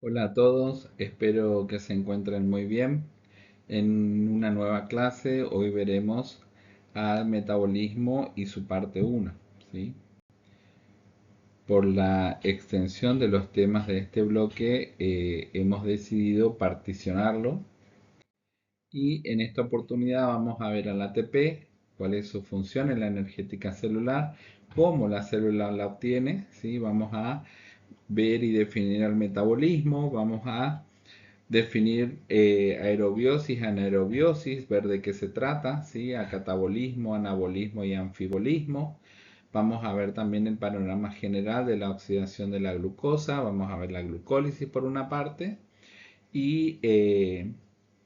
Hola a todos, espero que se encuentren muy bien. En una nueva clase hoy veremos al metabolismo y su parte 1, ¿sí? Por la extensión de los temas de este bloque hemos decidido particionarlo y en esta oportunidad vamos a ver al ATP, cuál es su función en la energética celular, cómo la célula la obtiene, ¿sí? Vamos a ver y definir el metabolismo, vamos a definir aerobiosis, anaerobiosis, ver de qué se trata, ¿sí? A catabolismo, anabolismo y anfibolismo. Vamos a ver también el panorama general de la oxidación de la glucosa, vamos a ver la glucólisis por una parte y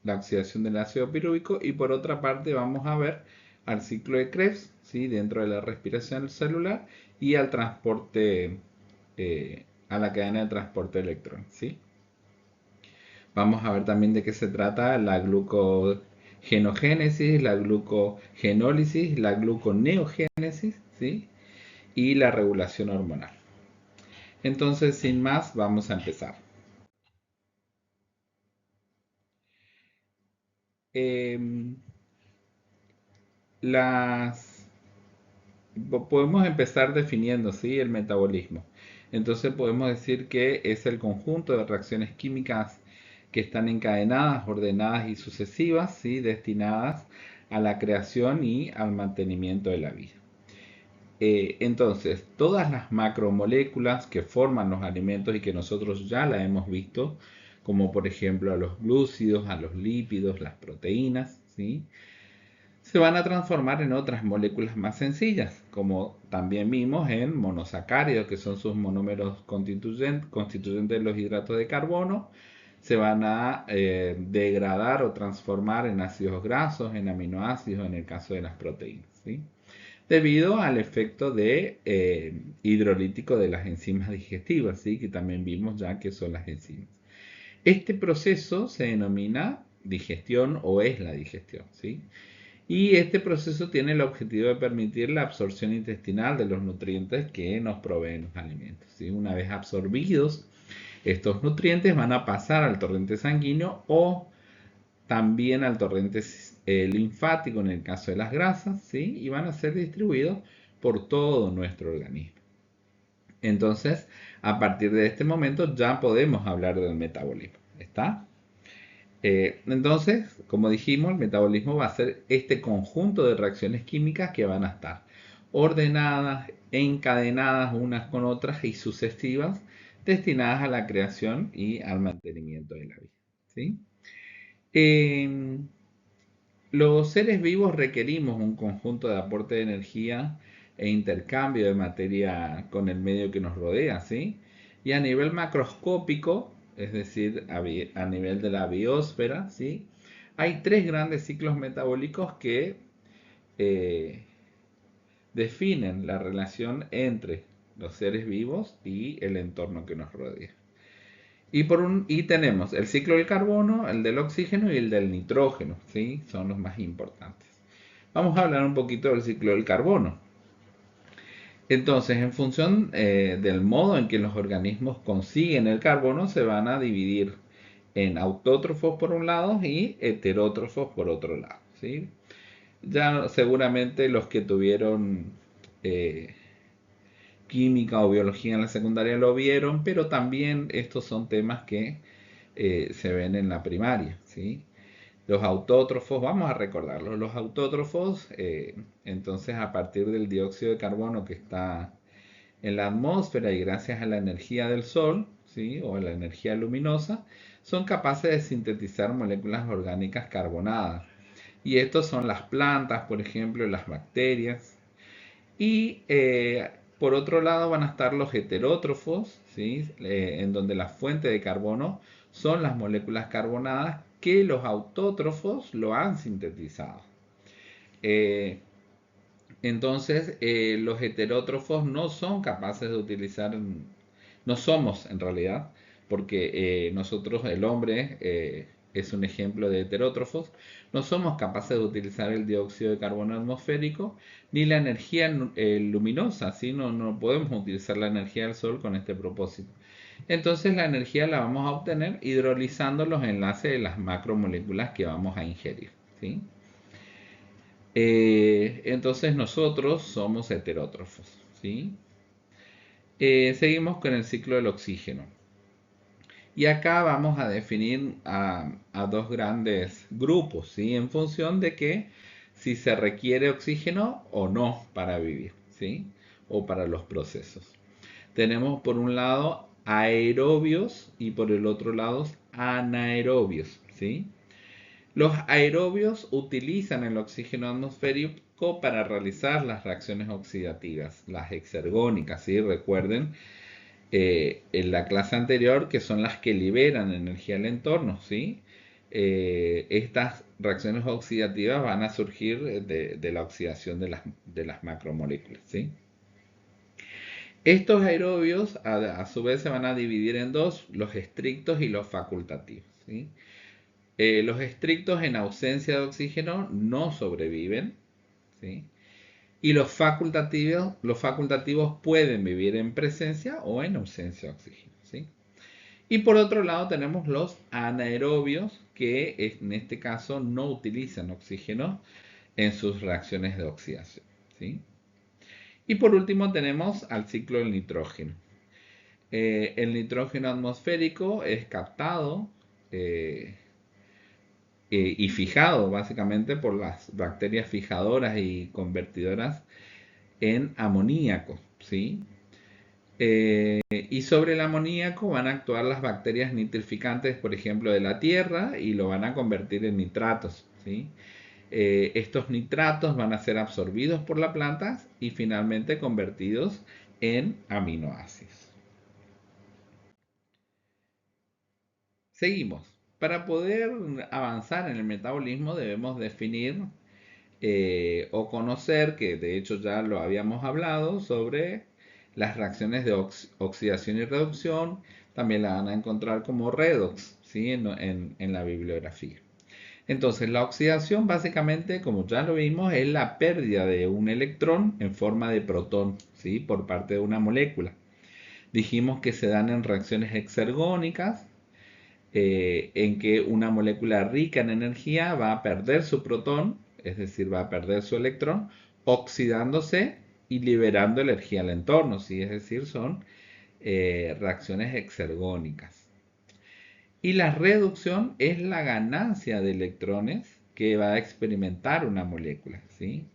la oxidación del ácido pirúvico y por otra parte vamos a ver al ciclo de Krebs, ¿sí? Dentro de la respiración celular y al transporte, a la cadena de transporte de electrones, ¿sí? Vamos a ver también de qué se trata la glucogenogénesis, la glucogenólisis, la gluconeogénesis, ¿sí? Y la regulación hormonal. Entonces, sin más, vamos a empezar. Em, las podemos empezar definiendo, ¿sí? El metabolismo. Entonces podemos decir que es el conjunto de reacciones químicas que están encadenadas, ordenadas y sucesivas, ¿sí? Destinadas a la creación y al mantenimiento de la vida. Entonces, todas las macromoléculas que forman los alimentos y que nosotros ya la hemos visto, como por ejemplo a los glúcidos, a los lípidos, las proteínas, ¿sí? Se van a transformar en otras moléculas más sencillas, como también vimos en monosacáridos, que son sus monómeros constituyentes de los hidratos de carbono, se van a degradar o transformar en ácidos grasos, en aminoácidos, en el caso de las proteínas, ¿sí? Debido al efecto de hidrolítico de las enzimas digestivas, ¿sí? Que también vimos ya que son las enzimas. Este proceso se denomina digestión o es la digestión, ¿sí? Y este proceso tiene el objetivo de permitir la absorción intestinal de los nutrientes que nos proveen los alimentos, ¿sí? Una vez absorbidos, estos nutrientes van a pasar al torrente sanguíneo o también al torrente linfático en el caso de las grasas, ¿sí? Y van a ser distribuidos por todo nuestro organismo. Entonces, a partir de este momento ya podemos hablar del metabolismo. ¿Está? Entonces, como dijimos, el metabolismo va a ser este conjunto de reacciones químicas que van a estar ordenadas, encadenadas unas con otras y sucesivas, destinadas a la creación y al mantenimiento de la vida, ¿sí? Eh, los seres vivos requerimos un conjunto de aporte de energía e intercambio de materia con el medio que nos rodea, ¿sí? Y a nivel macroscópico, es decir, a nivel de la biosfera, ¿sí? Hay tres grandes ciclos metabólicos que eh, definen la relación entre los seres vivos y el entorno que nos rodea. Y tenemos el ciclo del carbono, el del oxígeno y el del nitrógeno, ¿sí? Son los más importantes. Vamos a hablar un poquito del ciclo del carbono. Entonces, en función del modo en que los organismos consiguen el carbono, se van a dividir en autótrofos por un lado y heterótrofos por otro lado, ¿sí? Ya seguramente los que tuvieron eh, química o biología en la secundaria lo vieron, pero también estos son temas que se ven en la primaria, ¿sí? Los autótrofos, vamos a recordarlos, los autótrofos, entonces a partir del dióxido de carbono que está en la atmósfera y gracias a la energía del sol, ¿sí? O a la energía luminosa, son capaces de sintetizar moléculas orgánicas carbonadas. Y estos son las plantas, por ejemplo, las bacterias. Y por otro lado van a estar los heterótrofos, ¿sí? En donde la fuente de carbono son las moléculas carbonadas que los autótrofos lo han sintetizado. Eh, entonces, los heterótrofos no son capaces de utilizar, no somos en realidad, porque nosotros, el hombre, es un ejemplo de heterótrofos, no somos capaces de utilizar el dióxido de carbono atmosférico ni la energía luminosa, ¿sí? No podemos utilizar la energía del sol con este propósito. Entonces la energía la vamos a obtener hidrolizando los enlaces de las macromoléculas que vamos a ingerir, ¿sí? Entonces nosotros somos heterótrofos, ¿sí? Seguimos con el ciclo del oxígeno. Y acá vamos a definir a dos grandes grupos, ¿sí? En función de que si se requiere oxígeno o no para vivir, ¿sí? O para los procesos. Tenemos por un lado aerobios y por el otro lado anaerobios, ¿sí? Los aerobios utilizan el oxígeno atmosférico para realizar las reacciones oxidativas, las exergónicas, ¿sí? Recuerden en la clase anterior que son las que liberan energía al entorno, ¿sí? Estas reacciones oxidativas van a surgir de la oxidación de las macromoléculas, ¿sí? Estos aerobios a su vez se van a dividir en dos, los estrictos y los facultativos, ¿sí? Los estrictos en ausencia de oxígeno no sobreviven, ¿sí? Y los facultativos pueden vivir en presencia o en ausencia de oxígeno, ¿sí? Y por otro lado tenemos los anaerobios que en este caso no utilizan oxígeno en sus reacciones de oxidación, ¿sí? Y por último tenemos al ciclo del nitrógeno. El nitrógeno atmosférico es captado eh, y fijado básicamente por las bacterias fijadoras y convertidoras en amoníaco, ¿sí? Y sobre el amoníaco van a actuar las bacterias nitrificantes, por ejemplo, de la tierra y lo van a convertir en nitratos, ¿sí? Estos nitratos van a ser absorbidos por la planta y finalmente convertidos en aminoácidos. Seguimos. Para poder avanzar en el metabolismo debemos definir o conocer, que de hecho ya lo habíamos hablado, sobre las reacciones de oxidación y reducción. También la van a encontrar como redox, ¿sí? en la bibliografía. Entonces, la oxidación básicamente, como ya lo vimos, es la pérdida de un electrón en forma de protón, ¿sí? Por parte de una molécula. Dijimos que se dan en reacciones exergónicas, en que una molécula rica en energía va a perder su protón, es decir, va a perder su electrón, oxidándose y liberando energía al entorno, ¿sí? Es decir, son reacciones exergónicas. Y la reducción es la ganancia de electrones que va a experimentar una molécula, ¿sí?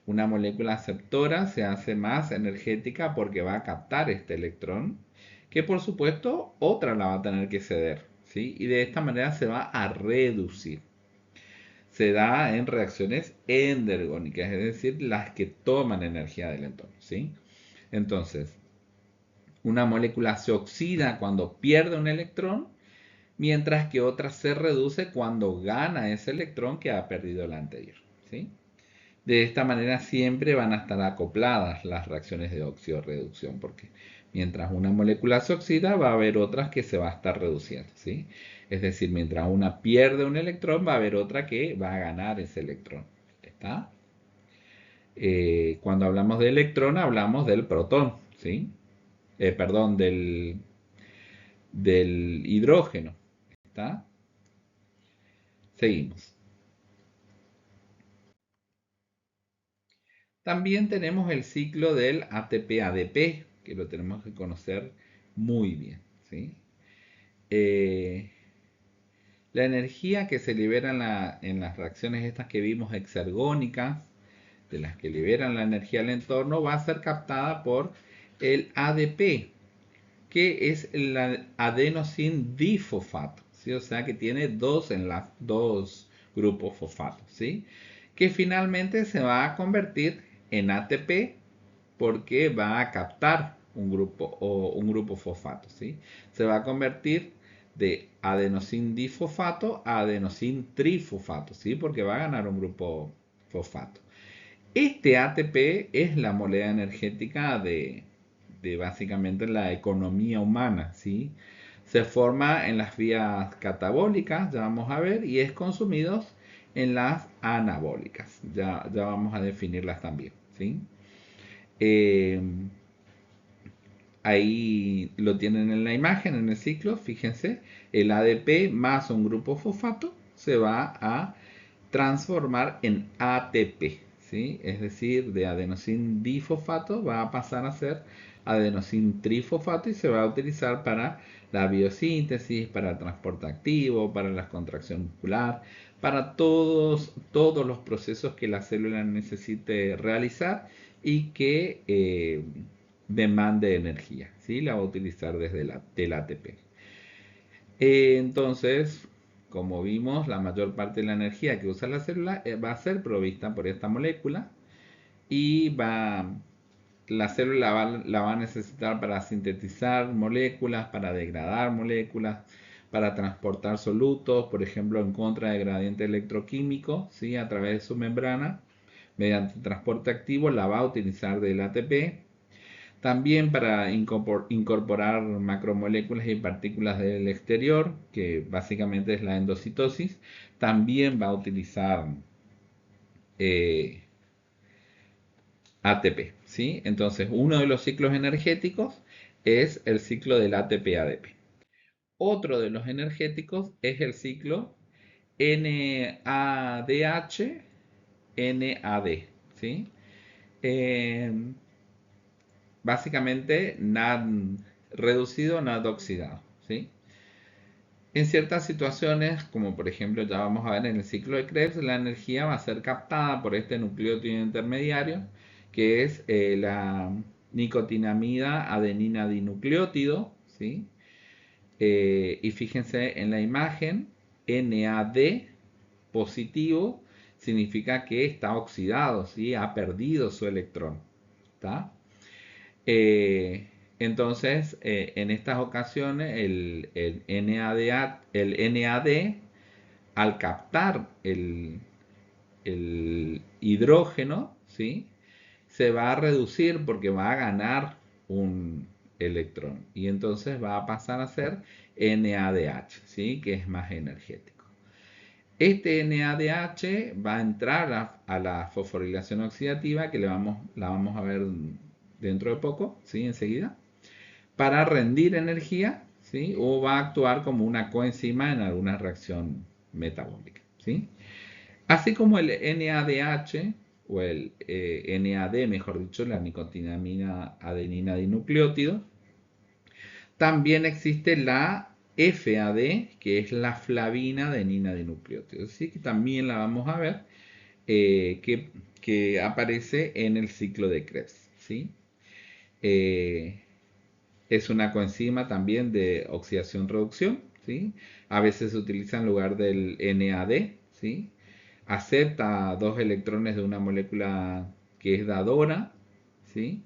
Una molécula aceptora se hace más energética porque va a captar este electrón, que por supuesto otra la va a tener que ceder, ¿sí? Y de esta manera se va a reducir. Se da en reacciones endergónicas, es decir, las que toman energía del entorno, ¿sí? Entonces, una molécula se oxida cuando pierde un electrón, mientras que otra se reduce cuando gana ese electrón que ha perdido el anterior, ¿sí? De esta manera siempre van a estar acopladas las reacciones de óxido-reducción, porque mientras una molécula se oxida, va a haber otras que se va a estar reduciendo, ¿sí? Es decir, mientras una pierde un electrón, va a haber otra que va a ganar ese electrón, ¿está? Cuando hablamos de electrón, hablamos del protón, ¿sí? Perdón, del hidrógeno, ¿está? Seguimos. También tenemos el ciclo del ATP-ADP, que lo tenemos que conocer muy bien, ¿sí? Eh, la energía que se libera en las reacciones estas que vimos exergónicas, de las que liberan la energía al entorno, va a ser captada por el ADP, que es el adenosin difosfato, ¿sí? O sea que tiene dos grupos fosfatos, ¿sí? Que finalmente se va a convertir en ATP porque va a captar un grupo fosfato, ¿sí? Se va a convertir de adenosin difosfato a adenosin trifosfato, ¿sí? Porque va a ganar un grupo fosfato. Este ATP es la moneda energética de básicamente la economía humana, ¿sí? Se forma en las vías catabólicas, ya vamos a ver, y es consumido en las anabólicas. Ya vamos a definirlas también, ¿sí? Eh, ahí lo tienen en la imagen, en el ciclo, fíjense, el ADP más un grupo fosfato se va a transformar en ATP, ¿sí? Es decir, de adenosín difosfato va a pasar a ser adenosín trifosfato y se va a utilizar para la biosíntesis, para el transporte activo, para la contracción muscular, para todos los procesos que la célula necesite realizar y que demande energía, ¿sí? La va a utilizar desde el ATP. Entonces, como vimos, la mayor parte de la energía que usa la célula va a ser provista por esta molécula y la célula la va a necesitar para sintetizar moléculas, para degradar moléculas, para transportar solutos, por ejemplo, en contra de gradiente electroquímico, ¿sí? A través de su membrana, mediante transporte activo, la va a utilizar del ATP. También para incorporar macromoléculas y partículas del exterior, que básicamente es la endocitosis, también va a utilizar eh, ATP, ¿sí? Entonces, uno de los ciclos energéticos es el ciclo del ATP-ADP. Otro de los energéticos es el ciclo NADH-NAD, ¿sí? Eh, Básicamente NAD reducido, NAD oxidado, ¿sí? En ciertas situaciones, como por ejemplo ya vamos a ver en el ciclo de Krebs, la energía va a ser captada por este nucleótido intermediario, que es la nicotinamida adenina dinucleótido, ¿sí? Y fíjense en la imagen, NAD positivo significa que está oxidado, ¿sí? Ha perdido su electrón, ¿está? Eh, entonces, en estas ocasiones, el NAD, al captar el hidrógeno, ¿sí? Se va a reducir porque va a ganar un electrón. Y entonces va a pasar a ser NADH, ¿sí? Que es más energético. Este NADH va a entrar a la fosforilación oxidativa, que la vamos a ver dentro de poco, ¿sí? Enseguida, para rendir energía, ¿sí? O va a actuar como una coenzima en alguna reacción metabólica, ¿sí? Así como el NADH o el NAD, mejor dicho, la nicotinamina adenina dinucleótido, también existe la FAD, que es la flavina adenina dinucleótido. Así que también la vamos a ver, que aparece en el ciclo de Krebs, ¿sí? Eh, es una coenzima también de oxidación-reducción, ¿sí? A veces se utiliza en lugar del NAD, ¿sí? Acepta dos electrones de una molécula que es dadora, ¿sí?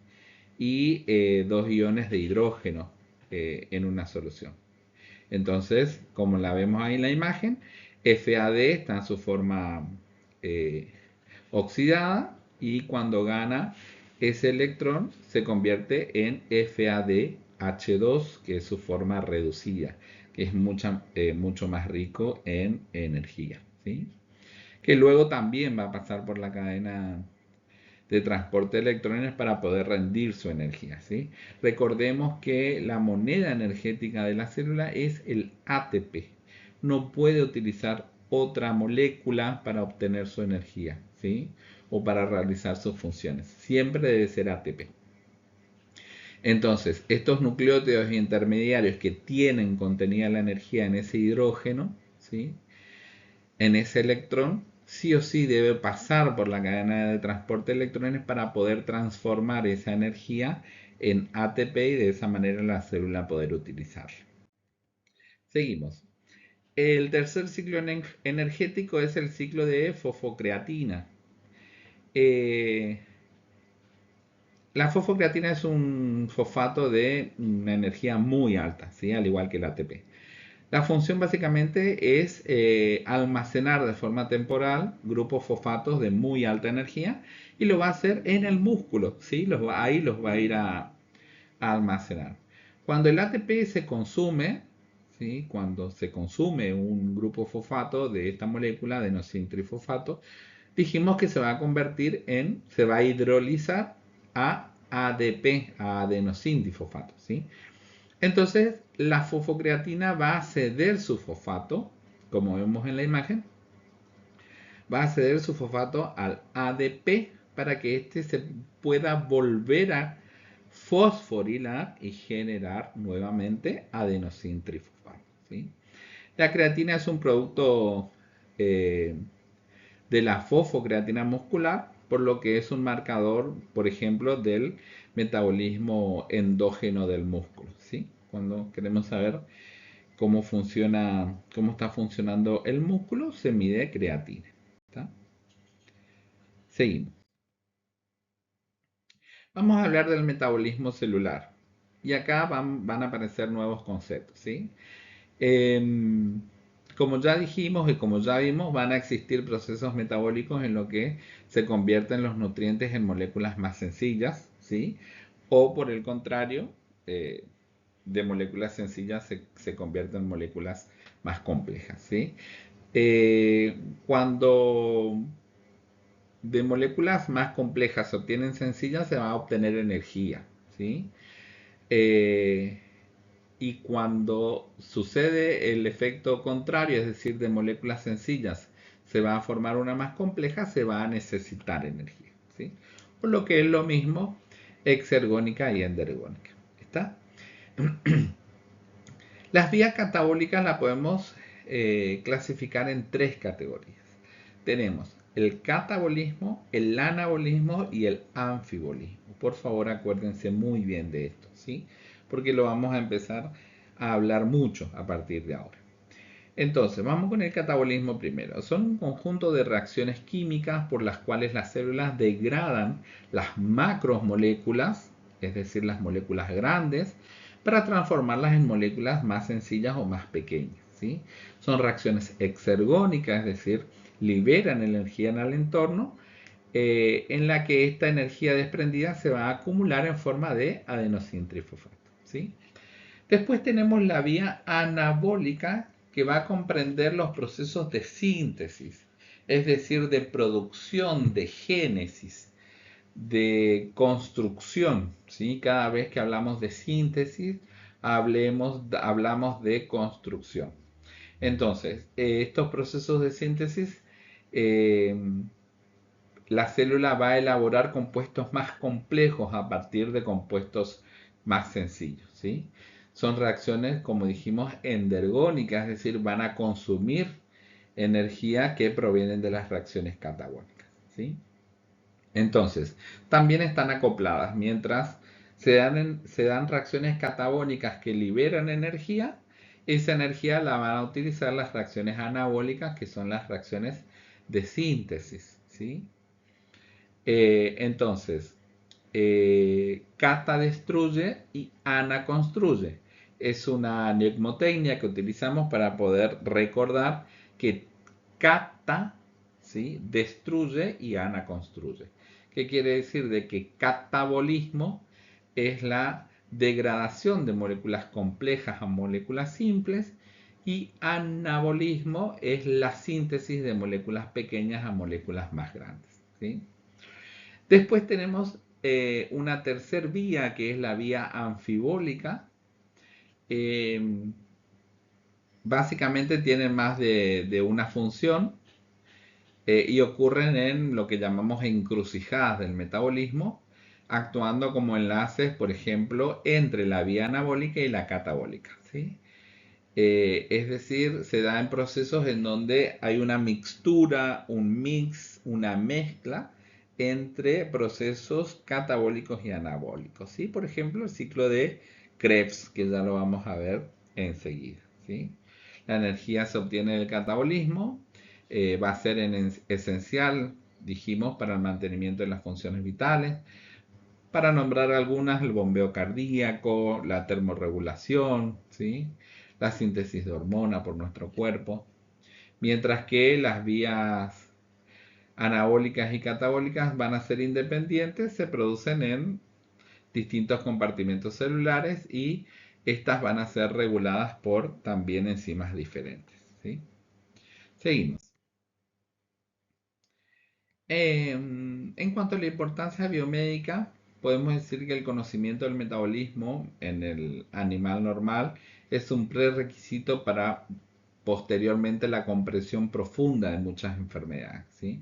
Y dos iones de hidrógeno en una solución. Entonces, como la vemos ahí en la imagen, FAD está en su forma eh, oxidada y cuando gana ese electrón se convierte en FADH2, que es su forma reducida, que es mucho más rico en energía, ¿sí? Que luego también va a pasar por la cadena de transporte de electrones para poder rendir su energía, ¿sí? Recordemos que la moneda energética de la célula es el ATP. No puede utilizar otra molécula para obtener su energía, ¿sí? O para realizar sus funciones. Siempre debe ser ATP. Entonces, estos nucleótidos intermediarios que tienen contenida la energía en ese hidrógeno, ¿sí? En ese electrón, sí o sí debe pasar por la cadena de transporte de electrones para poder transformar esa energía en ATP y de esa manera la célula poder utilizarla. Seguimos. El tercer ciclo energético es el ciclo de fosfocreatina. Eh, la fosfocreatina es un fosfato de una energía muy alta, ¿sí? Al igual que el ATP. La función básicamente es almacenar de forma temporal grupos fosfatos de muy alta energía y lo va a hacer en el músculo, ¿sí? Ahí los va a ir a almacenar. Cuando el ATP se consume, ¿sí? Cuando se consume un grupo fosfato de esta molécula, adenosintrifosfato, dijimos que se va a convertir se va a hidrolizar a ADP, adenosindifosfato, ¿sí? Entonces, la fosfocreatina va a ceder su fosfato, como vemos en la imagen, va a ceder su fosfato al ADP para que éste se pueda volver a fosforilar y generar nuevamente adenosintrifosfato, ¿sí? La creatina es un producto eh, de la fosfocreatina muscular, por lo que es un marcador, por ejemplo, del metabolismo endógeno del músculo, ¿sí? Cuando queremos saber cómo funciona, cómo está funcionando el músculo, se mide creatina. ¿Está? Seguimos. Vamos a hablar del metabolismo celular. Y acá van a aparecer nuevos conceptos, ¿sí? Em, Como ya dijimos y como ya vimos, van a existir procesos metabólicos en lo que se convierten los nutrientes en moléculas más sencillas, ¿sí? O por el contrario, eh, de moléculas sencillas se convierten en moléculas más complejas, ¿sí? Eh, Cuando de moléculas más complejas se obtienen sencillas, se va a obtener energía, ¿sí? Eh, y cuando sucede el efecto contrario, es decir, de moléculas sencillas se va a formar una más compleja, se va a necesitar energía, ¿sí? Por lo que es lo mismo exergónica y endergónica. ¿Está? Las vías catabólicas las podemos clasificar en tres categorías. Tenemos el catabolismo, el anabolismo y el anfibolismo. Por favor, acuérdense muy bien de esto, ¿sí? Porque lo vamos a empezar a hablar mucho a partir de ahora. Entonces, vamos con el catabolismo primero. Son un conjunto de reacciones químicas por las cuales las células degradan las macromoléculas, es decir, las moléculas grandes, para transformarlas en moléculas más sencillas o más pequeñas, ¿sí? Son reacciones exergónicas, es decir, liberan energía en el entorno, en la que esta energía desprendida se va a acumular en forma de adenosintrifosfato, ¿sí? Después tenemos la vía anabólica, que va a comprender los procesos de síntesis, es decir, de producción, de génesis, de construcción, ¿sí? Cada vez que hablamos de síntesis, hablamos de construcción. Entonces, estos procesos de síntesis, eh, la célula va a elaborar compuestos más complejos a partir de compuestos más sencillos, ¿sí? Son reacciones, como dijimos, endergónicas, es decir, van a consumir energía que provienen de las reacciones catabólicas, ¿sí? Entonces, también están acopladas. Mientras se dan reacciones catabólicas que liberan energía, esa energía la van a utilizar las reacciones anabólicas, que son las reacciones de síntesis, ¿sí? Entonces, cata destruye y ana construye. Es una mnemotecnia que utilizamos para poder recordar que cata, ¿sí?, destruye y ana construye. ¿Qué quiere decir? De que catabolismo es la degradación de moléculas complejas a moléculas simples y anabolismo es la síntesis de moléculas pequeñas a moléculas más grandes, ¿sí? Después tenemos una tercer vía, que es la vía anfibólica. Eh, Básicamente tienen más de una función, y ocurren en lo que llamamos encrucijadas del metabolismo, actuando como enlaces, por ejemplo, entre la vía anabólica y la catabólica, ¿sí? Es decir, se da en procesos en donde hay una mixtura, un mix, una mezcla entre procesos catabólicos y anabólicos, ¿sí? Por ejemplo, el ciclo de Krebs, que ya lo vamos a ver enseguida, ¿sí? La energía se obtiene del catabolismo, va a ser esencial, dijimos, para el mantenimiento de las funciones vitales. Para nombrar algunas, el bombeo cardíaco, la termorregulación, ¿sí?, la síntesis de hormona por nuestro cuerpo, mientras que las vías anabólicas y catabólicas van a ser independientes, se producen en distintos compartimentos celulares y estas van a ser reguladas por también enzimas diferentes, ¿sí? Seguimos. En cuanto a la importancia biomédica, podemos decir que el conocimiento del metabolismo en el animal normal es un prerequisito para posteriormente la comprensión profunda de muchas enfermedades, ¿sí?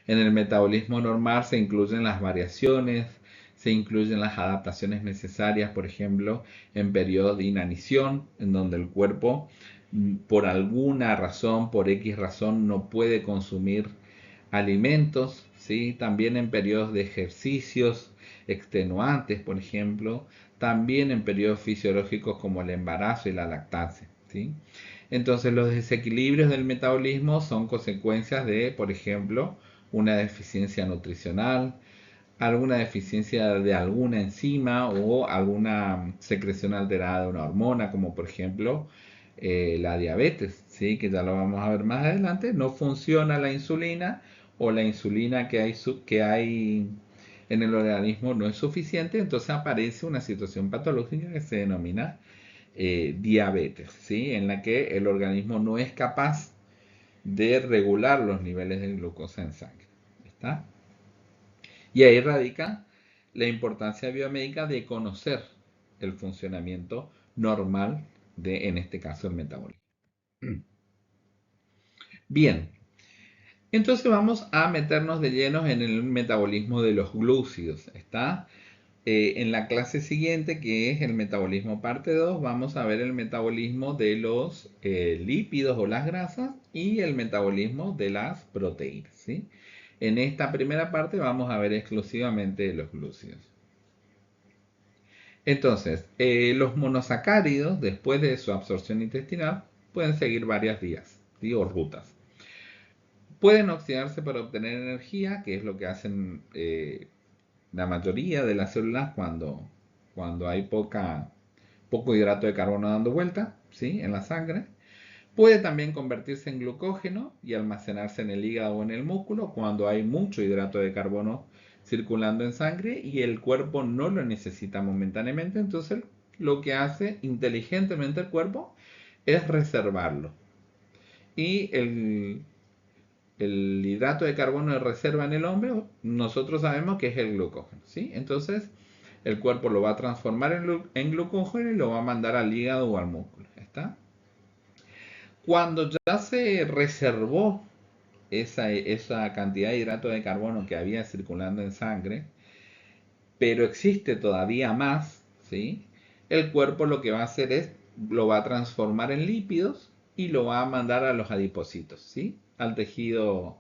En el metabolismo normal se incluyen las variaciones, se incluyen las adaptaciones necesarias, por ejemplo, en periodos de inanición, en donde el cuerpo, por alguna razón, por X razón, no puede consumir alimentos, ¿sí? También en periodos de ejercicios extenuantes, por ejemplo, también en periodos fisiológicos como el embarazo y la lactancia, ¿sí? Entonces los desequilibrios del metabolismo son consecuencias de, por ejemplo, una deficiencia nutricional, alguna deficiencia de alguna enzima o alguna secreción alterada de una hormona, como por ejemplo la diabetes, ¿sí? Que ya lo vamos a ver más adelante. No funciona la insulina o la insulina que hay en el organismo no es suficiente, entonces aparece una situación patológica que se denomina diabetes, ¿sí? En la que el organismo no es capaz de regular los niveles de glucosa en sangre. ¿Está? Y ahí radica la importancia biomédica de conocer el funcionamiento normal de, en este caso, el metabolismo. Bien, entonces vamos a meternos de llenos en el metabolismo de los glúcidos. ¿Está? En la clase siguiente, que es el metabolismo parte 2, vamos a ver el metabolismo de los lípidos o las grasas y el metabolismo de las proteínas, ¿sí? En esta primera parte vamos a ver exclusivamente los glúcidos. Entonces, los monosacáridos, después de su absorción intestinal, pueden seguir varias vías, ¿sí? O rutas. Pueden oxidarse para obtener energía, que es lo que hacen la mayoría de las células cuando hay poco hidrato de carbono dando vuelta, ¿sí? En la sangre. Puede también convertirse en glucógeno y almacenarse en el hígado o en el músculo cuando hay mucho hidrato de carbono circulando en sangre y el cuerpo no lo necesita momentáneamente. Entonces lo que hace inteligentemente el cuerpo es reservarlo. Y el hidrato de carbono de reserva en el hombre, nosotros sabemos que es el glucógeno, ¿sí? Entonces, el cuerpo lo va a transformar en glucógeno y lo va a mandar al hígado o al músculo, ¿está? Cuando ya se reservó esa cantidad de hidrato de carbono que había circulando en sangre, pero existe todavía más, ¿sí? El cuerpo lo que va a hacer es, lo va a transformar en lípidos y lo va a mandar a los adipocitos, ¿sí? Al tejido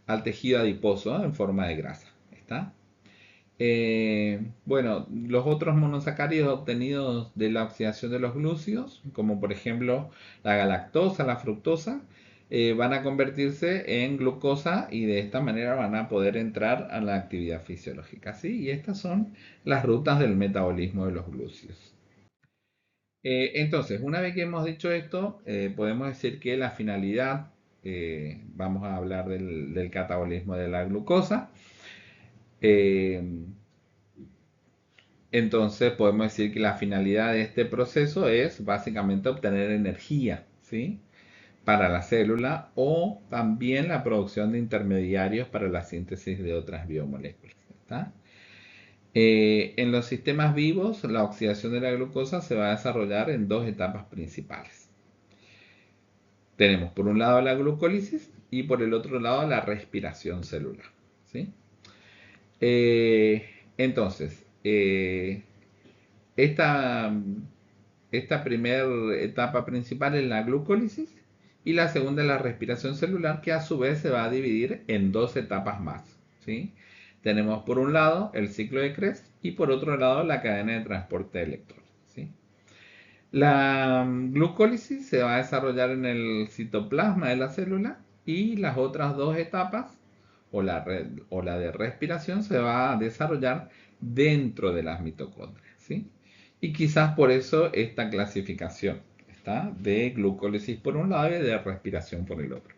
adiposo, ¿no? En forma de grasa, ¿está? Bueno, los otros monosacáridos obtenidos de la oxidación de los glúcidos, como por ejemplo la galactosa, la fructosa, van a convertirse en glucosa y de esta manera van a poder entrar a la actividad fisiológica, ¿sí? Y estas son las rutas del metabolismo de los glúcidos. Entonces, una vez que hemos dicho esto, podemos decir que la finalidad, vamos a hablar del catabolismo de la glucosa. Eh, Entonces podemos decir que la finalidad de este proceso es básicamente obtener energía, ¿sí? Para la célula o también la producción de intermediarios para la síntesis de otras biomoléculas. ¿Está? En los sistemas vivos, la oxidación de la glucosa se va a desarrollar en dos etapas principales. Tenemos por un lado la glucólisis y por el otro lado la respiración celular, ¿sí? Entonces, esta, esta primera etapa principal es la glucólisis y la segunda es la respiración celular, que a su vez se va a dividir en dos etapas más, ¿sí? Tenemos por un lado el ciclo de Krebs y por otro lado la cadena de transporte de electrones, ¿sí? La glucólisis se va a desarrollar en el citoplasma de la célula y las otras dos etapas o la de respiración se va a desarrollar dentro de las mitocondrias, ¿sí? Y quizás por eso esta clasificación está de glucólisis por un lado y de respiración por el otro.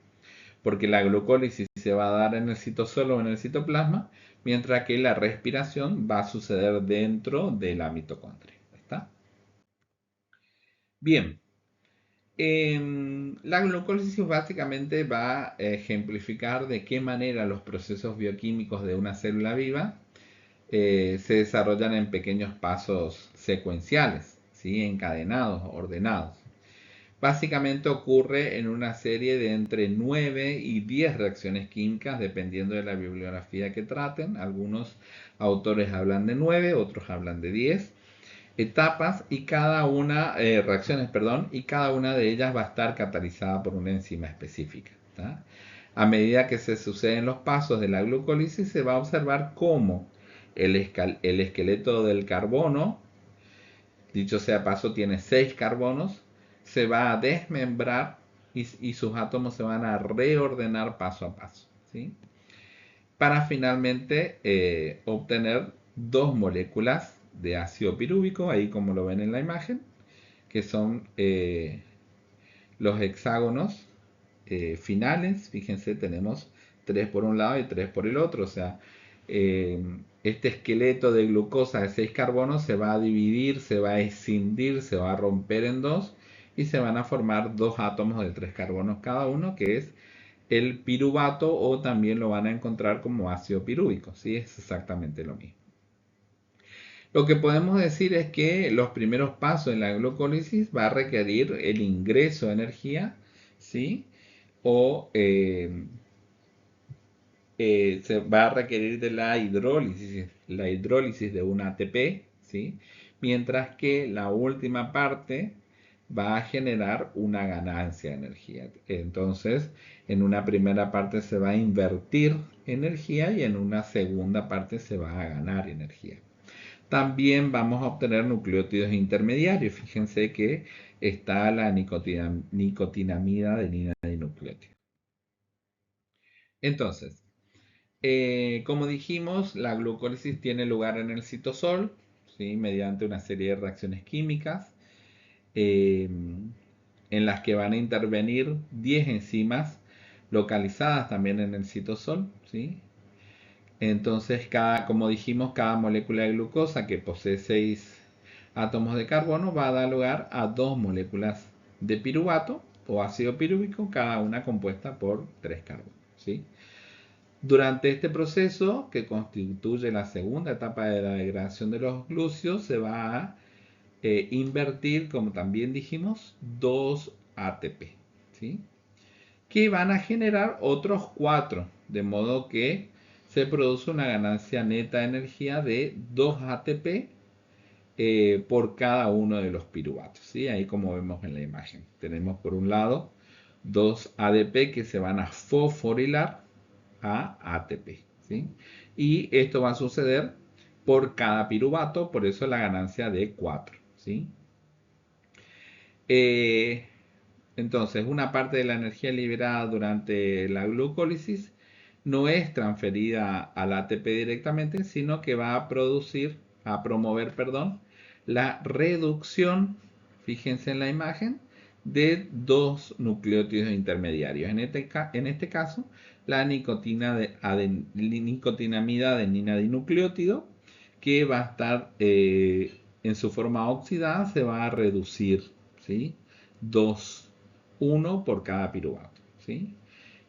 Porque la glucólisis se va a dar en el citosol o en el citoplasma, mientras que la respiración va a suceder dentro de la mitocondria. ¿Está? Bien, la glucólisis básicamente va a ejemplificar de qué manera los procesos bioquímicos de una célula viva se desarrollan en pequeños pasos secuenciales, ¿sí? Encadenados, ordenados. Básicamente ocurre en una serie de entre 9 y 10 reacciones químicas, dependiendo de la bibliografía que traten. Algunos autores hablan de 9, otros hablan de 10 etapas y cada una, reacciones, perdón, y cada una de ellas va a estar catalizada por una enzima específica. ¿Tá? A medida que se suceden los pasos de la glucólisis, se va a observar cómo el esqueleto del carbono, dicho sea paso, tiene 6 carbonos, se va a desmembrar y sus átomos se van a reordenar paso a paso, ¿sí? Para finalmente obtener dos moléculas de ácido pirúvico, ahí como lo ven en la imagen, que son los hexágonos finales. Fíjense, tenemos 3 por un lado y 3 por el otro, o sea, eh, este esqueleto de glucosa de 6 carbonos se va a dividir, se va a escindir, se va a romper en dos y se van a formar dos átomos de 3 carbonos cada uno, que es el piruvato, o también lo van a encontrar como ácido pirúvico, ¿sí? Es exactamente lo mismo. Lo que podemos decir es que los primeros pasos en la glucólisis va a requerir el ingreso de energía, ¿sí? O se va a requerir de la hidrólisis de un ATP, ¿sí? Mientras que la última parte va a generar una ganancia de energía. Entonces, en una primera parte se va a invertir energía y en una segunda parte se va a ganar energía. También vamos a obtener nucleótidos intermediarios. Fíjense que está la nicotinamida adenina dinucleótido. Entonces, como dijimos, la glucólisis tiene lugar en el citosol, ¿sí? Mediante una serie de reacciones químicas eh, en las que van a intervenir 10 enzimas localizadas también en el citosol, ¿sí? Entonces, como dijimos, cada molécula de glucosa que posee 6 átomos de carbono va a dar lugar a 2 moléculas de piruvato o ácido pirúvico, cada una compuesta por 3 carbonos, ¿sí? Durante este proceso, que constituye la segunda etapa de la degradación de los glúcidos, se va a invertir, como también dijimos, 2 ATP, ¿sí? Que van a generar otros 4, de modo que se produce una ganancia neta de energía de 2 ATP por cada uno de los piruvatos, ¿sí? Ahí como vemos en la imagen. Tenemos por un lado 2 ADP que se van a fosforilar a ATP, ¿sí? Y esto va a suceder por cada piruvato, por eso la ganancia de 4, ¿sí? Eh, entonces, una parte de la energía liberada durante la glucólisis no es transferida al ATP directamente, sino que va a promover, perdón, la reducción, fíjense en la imagen, de dos nucleótidos intermediarios. En este caso, la nicotinamida adenina dinucleótido, que va a estar en su forma oxidada, se va a reducir, ¿sí? 2, 1 por cada piruvato, ¿sí?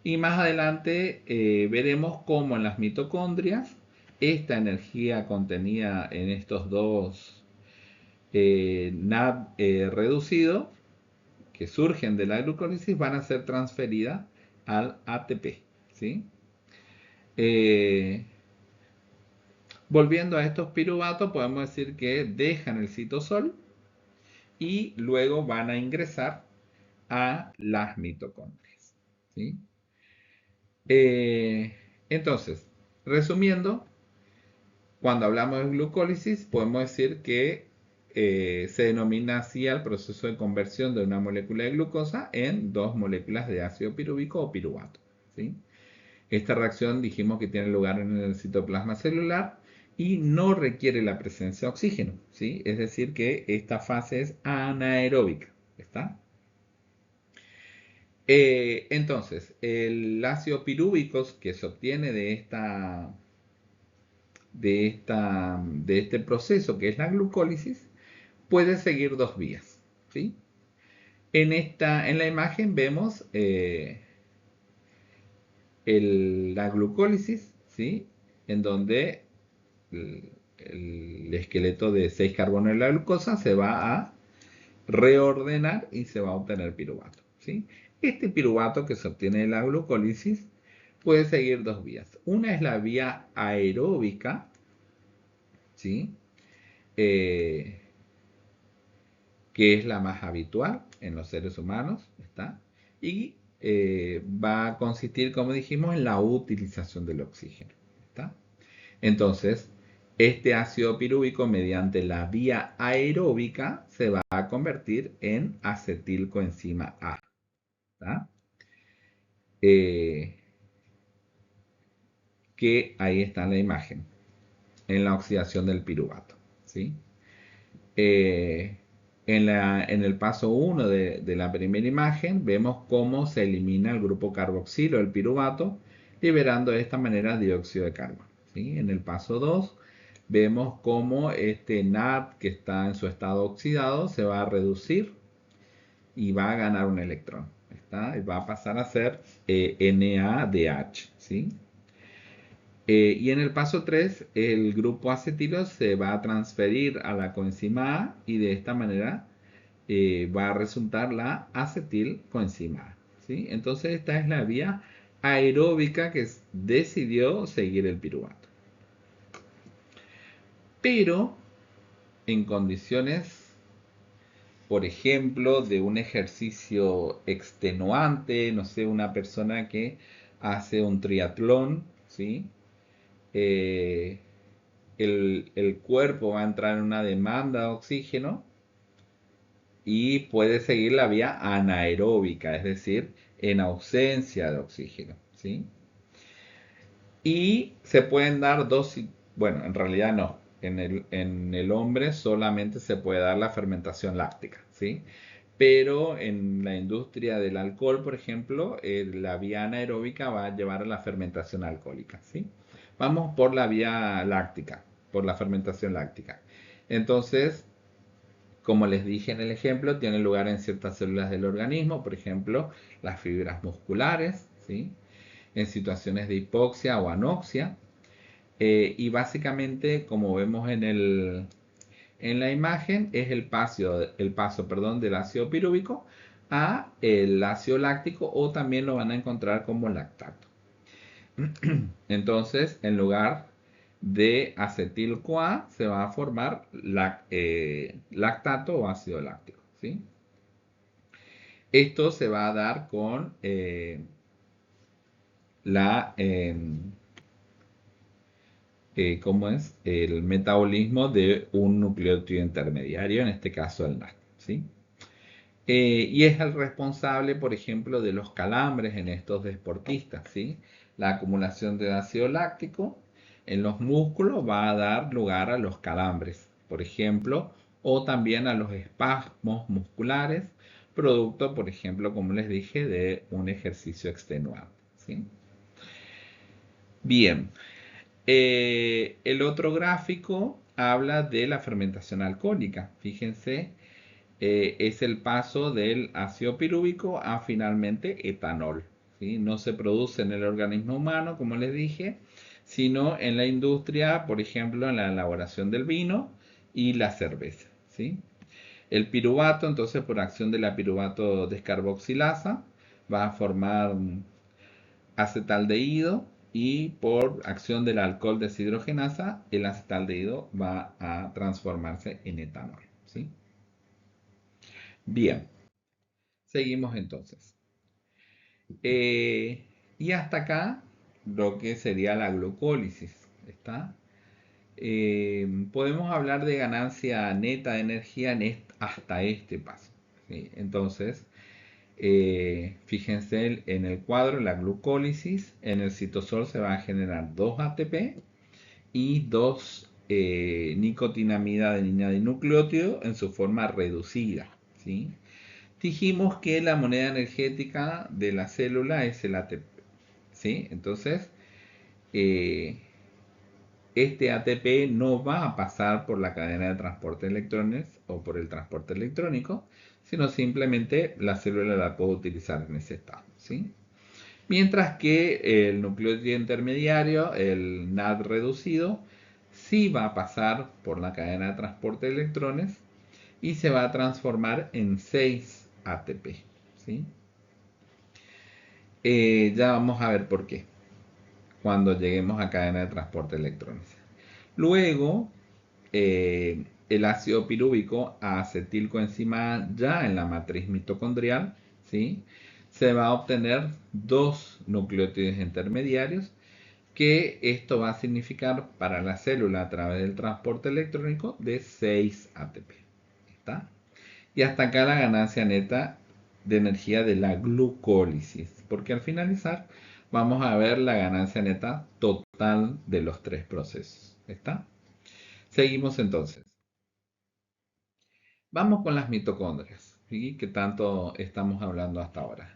Y más adelante veremos cómo en las mitocondrias esta energía contenida en estos dos NAD reducido que surgen de la glucólisis van a ser transferidas al ATP, ¿sí? Eh, Volviendo a estos piruvatos, podemos decir que dejan el citosol y luego van a ingresar a las mitocondrias, ¿sí? Eh, entonces, resumiendo, cuando hablamos de glucólisis, podemos decir que se denomina así al proceso de conversión de una molécula de glucosa en dos moléculas de ácido pirúvico o piruvato, ¿sí? Esta reacción dijimos que tiene lugar en el citoplasma celular y no requiere la presencia de oxígeno, ¿sí? Es decir, que esta fase es anaeróbica, ¿está? Entonces, el ácido pirúvico que se obtiene de este proceso que es la glucólisis puede seguir dos vías, ¿sí? En la imagen vemos la glucólisis, ¿sí? En donde el esqueleto de 6 carbonos de la glucosa se va a reordenar y se va a obtener piruvato, ¿sí? Este piruvato que se obtiene de la glucólisis puede seguir dos vías. Una es la vía aeróbica, ¿sí? Eh, que es la más habitual en los seres humanos, ¿está? Y va a consistir, como dijimos, en la utilización del oxígeno, ¿está? Entonces, este ácido pirúvico mediante la vía aeróbica se va a convertir en acetilcoenzima A, ¿está? Eh, que ahí está en la imagen, en la oxidación del piruvato, ¿sí? Eh, en el paso 1 de la primera imagen vemos cómo se elimina el grupo carboxilo del piruvato, liberando de esta manera dióxido de carbono, ¿sí? En el paso 2 vemos cómo este NAD que está en su estado oxidado se va a reducir y va a ganar un electrón, ¿está? Y va a pasar a ser NADH, ¿sí? Y en el paso 3, el grupo acetilo se va a transferir a la coenzima A y de esta manera va a resultar la acetilcoenzima A, ¿sí? Entonces esta es la vía aeróbica que decidió seguir el piruvato. Pero en condiciones, por ejemplo, de un ejercicio extenuante, no sé, una persona que hace un triatlón, ¿sí? Eh, el cuerpo va a entrar en una demanda de oxígeno y puede seguir la vía anaeróbica, es decir, en ausencia de oxígeno, ¿sí? Y se pueden dar dos, bueno, en realidad no, en el hombre solamente se puede dar la fermentación láctica, ¿sí? Pero en la industria del alcohol, por ejemplo, la vía anaeróbica va a llevar a la fermentación alcohólica, ¿sí? Vamos por la vía láctica, por la fermentación láctica. Entonces, como les dije en el ejemplo, tiene lugar en ciertas células del organismo, por ejemplo, las fibras musculares, ¿sí? En situaciones de hipoxia o anoxia. Y básicamente, como vemos en la imagen, es el paso, perdón, del ácido pirúvico a el ácido láctico, o también lo van a encontrar como lactato. Entonces, en lugar de acetil-CoA se va a formar lactato o ácido láctico, ¿sí? Esto se va a dar con la, ¿cómo es? El metabolismo de un nucleótido intermediario, en este caso el NAD, ¿sí? Y es el responsable, por ejemplo, de los calambres en estos deportistas, ¿sí? La acumulación de ácido láctico en los músculos va a dar lugar a los calambres, por ejemplo, o también a los espasmos musculares, producto, por ejemplo, como les dije, de un ejercicio extenuante, ¿sí? Bien, el otro gráfico habla de la fermentación alcohólica. Fíjense, es el paso del ácido pirúvico a finalmente etanol, ¿sí? No se produce en el organismo humano, como les dije, sino en la industria, por ejemplo, en la elaboración del vino y la cerveza, ¿sí? El piruvato, entonces, por acción de la piruvato descarboxilasa, va a formar acetaldehído, y por acción del alcohol deshidrogenasa, el acetaldehído va a transformarse en etanol, ¿sí? Bien, seguimos entonces. Eh, y hasta acá lo que sería la glucólisis, ¿está? Podemos hablar de ganancia neta de energía hasta este paso, ¿sí? Entonces, fíjense en el cuadro, la glucólisis, en el citosol se van a generar 2 ATP y 2 nicotinamida adenina dinucleótido en su forma reducida, ¿sí? Dijimos que la moneda energética de la célula es el ATP, ¿sí? Entonces, eh, este ATP no va a pasar por la cadena de transporte de electrones o por el transporte electrónico, sino simplemente la célula la puede utilizar en ese estado, ¿sí? Mientras que el nucleótido intermediario, el NAD reducido, sí va a pasar por la cadena de transporte de electrones y se va a transformar en 6 ATP. ¿Sí? Ya vamos a ver por qué cuando lleguemos a cadena de transporte de electrones. Luego, el ácido pirúvico a acetilcoenzima ya en la matriz mitocondrial, ¿sí? Se va a obtener dos nucleótidos intermediarios, que esto va a significar para la célula a través del transporte electrónico de 6 ATP. ¿Está? Y hasta acá la ganancia neta de energía de la glucólisis, porque al finalizar vamos a ver la ganancia neta total de los tres procesos. ¿Está? Seguimos entonces. Vamos con las mitocondrias, ¿sí? Que tanto estamos hablando hasta ahora.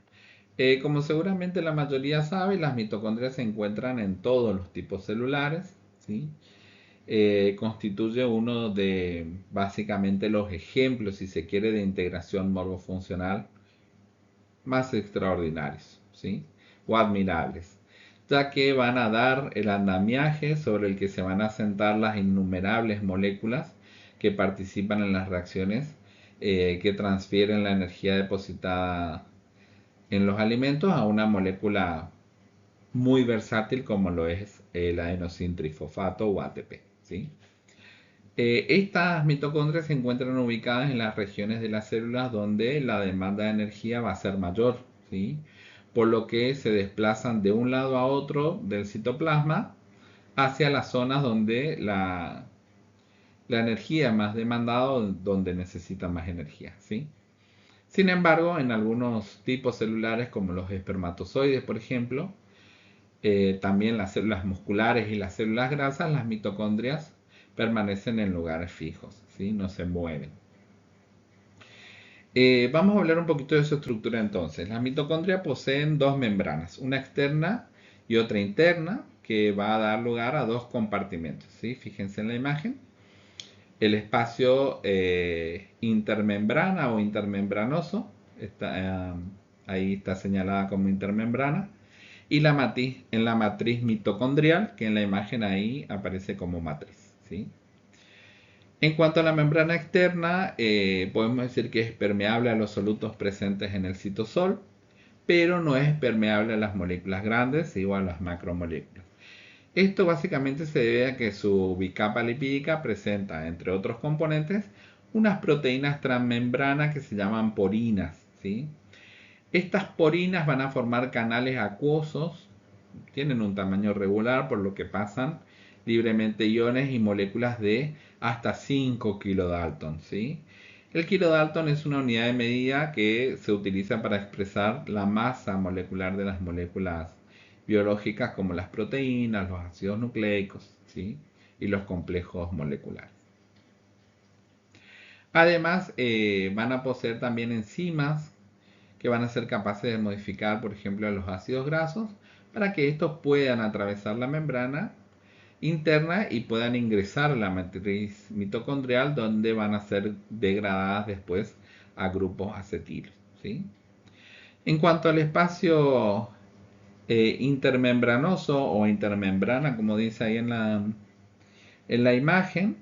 Como seguramente la mayoría sabe, las mitocondrias se encuentran en todos los tipos celulares, ¿sí? Constituye uno de básicamente los ejemplos, si se quiere, de integración morfofuncional más extraordinarios, ¿sí? O admirables, ya que van a dar el andamiaje sobre el que se van a sentar las innumerables moléculas que participan en las reacciones que transfieren la energía depositada en los alimentos a una molécula muy versátil como lo es el adenosintrifosfato o ATP, ¿sí? Estas mitocondrias se encuentran ubicadas en las regiones de las células donde la demanda de energía va a ser mayor, ¿sí? Por lo que se desplazan de un lado a otro del citoplasma hacia las zonas donde la energía más demandada, donde necesitan más energía, ¿sí? Sin embargo, en algunos tipos celulares como los espermatozoides, por ejemplo, también las células musculares y las células grasas, las mitocondrias permanecen en lugares fijos, ¿sí? No se mueven. Vamos a hablar un poquito de su estructura entonces. Las mitocondrias poseen dos membranas, una externa y otra interna, que va a dar lugar a dos compartimentos, ¿sí? Fíjense en la imagen. El espacio intermembrana o intermembranoso, ahí está señalada como intermembrana, y en la matriz mitocondrial, que en la imagen ahí aparece como matriz, ¿sí? En cuanto a la membrana externa, podemos decir que es permeable a los solutos presentes en el citosol, pero no es permeable a las moléculas grandes, ¿sí? O a las macromoléculas. Esto básicamente se debe a que su bicapa lipídica presenta, entre otros componentes, unas proteínas transmembranas que se llaman porinas, ¿sí? Estas porinas van a formar canales acuosos, tienen un tamaño regular, por lo que pasan libremente iones y moléculas de hasta 5 kilodalton, ¿sí? El kilodalton es una unidad de medida que se utiliza para expresar la masa molecular de las moléculas biológicas como las proteínas, los ácidos nucleicos, ¿sí? Y los complejos moleculares. Además, van a poseer también enzimas que van a ser capaces de modificar, por ejemplo, los ácidos grasos para que estos puedan atravesar la membrana interna y puedan ingresar a la matriz mitocondrial, donde van a ser degradadas después a grupos acetilos, ¿sí? En cuanto al espacio intermembranoso o intermembrana, como dice ahí en la imagen,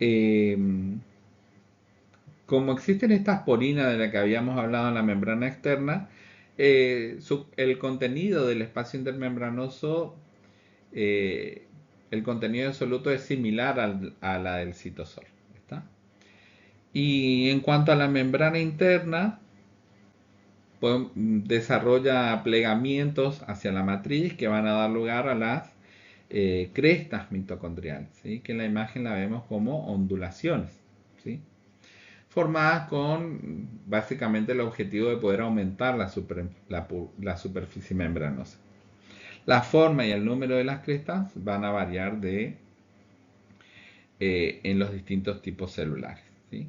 eh, como existen estas porinas de las que habíamos hablado en la membrana externa, el contenido del espacio intermembranoso, eh, el contenido de soluto es similar a la del citosol. ¿Está? Y en cuanto a la membrana interna, pues, desarrolla plegamientos hacia la matriz que van a dar lugar a las crestas mitocondriales, ¿sí? Que en la imagen la vemos como ondulaciones, ¿sí? Formadas con básicamente el objetivo de poder aumentar la superficie membranosa. La forma y el número de las crestas van a variar en los distintos tipos celulares, ¿sí?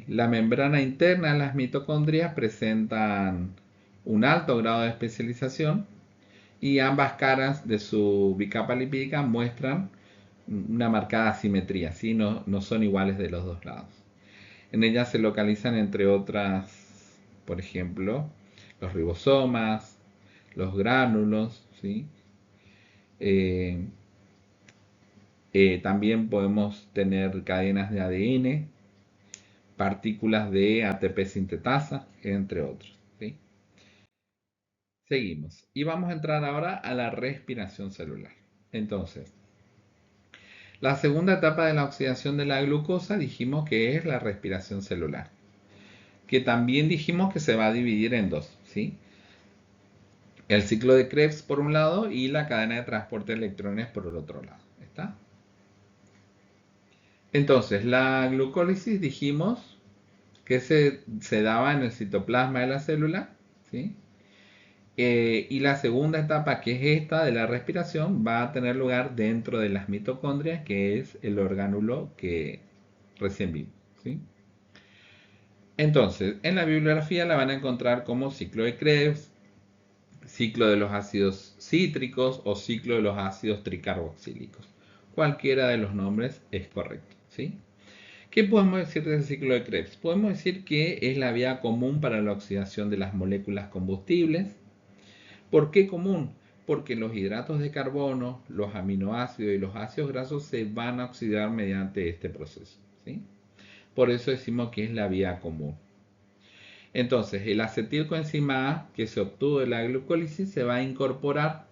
La membrana interna de las mitocondrias presentan un alto grado de especialización y ambas caras de su bicapa lipídica muestran una marcada asimetría, ¿sí? No son iguales de los dos lados. En ellas se localizan, entre otras, por ejemplo, los ribosomas, los gránulos, ¿sí? Eh, También podemos tener cadenas de ADN, partículas de ATP sintetasa, entre otros. ¿Sí? Seguimos. Y vamos a entrar ahora a la respiración celular. Entonces, la segunda etapa de la oxidación de la glucosa dijimos que es la respiración celular, que también dijimos que se va a dividir en dos, ¿sí? El ciclo de Krebs por un lado y la cadena de transporte de electrones por el otro lado. ¿Está? Entonces, la glucólisis dijimos que se daba en el citoplasma de la célula, ¿sí? Y la segunda etapa, que es esta de la respiración, va a tener lugar dentro de las mitocondrias, que es el orgánulo que recién vimos, ¿sí? Entonces, en la bibliografía la van a encontrar como ciclo de Krebs, ciclo de los ácidos cítricos o ciclo de los ácidos tricarboxílicos. Cualquiera de los nombres es correcto, ¿sí? ¿Qué podemos decir del ciclo de Krebs? Podemos decir que es la vía común para la oxidación de las moléculas combustibles. ¿Por qué común? Porque los hidratos de carbono, los aminoácidos y los ácidos grasos se van a oxidar mediante este proceso, ¿sí? Por eso decimos que es la vía común. Entonces, el acetilcoenzima A que se obtuvo de la glucólisis se va a incorporar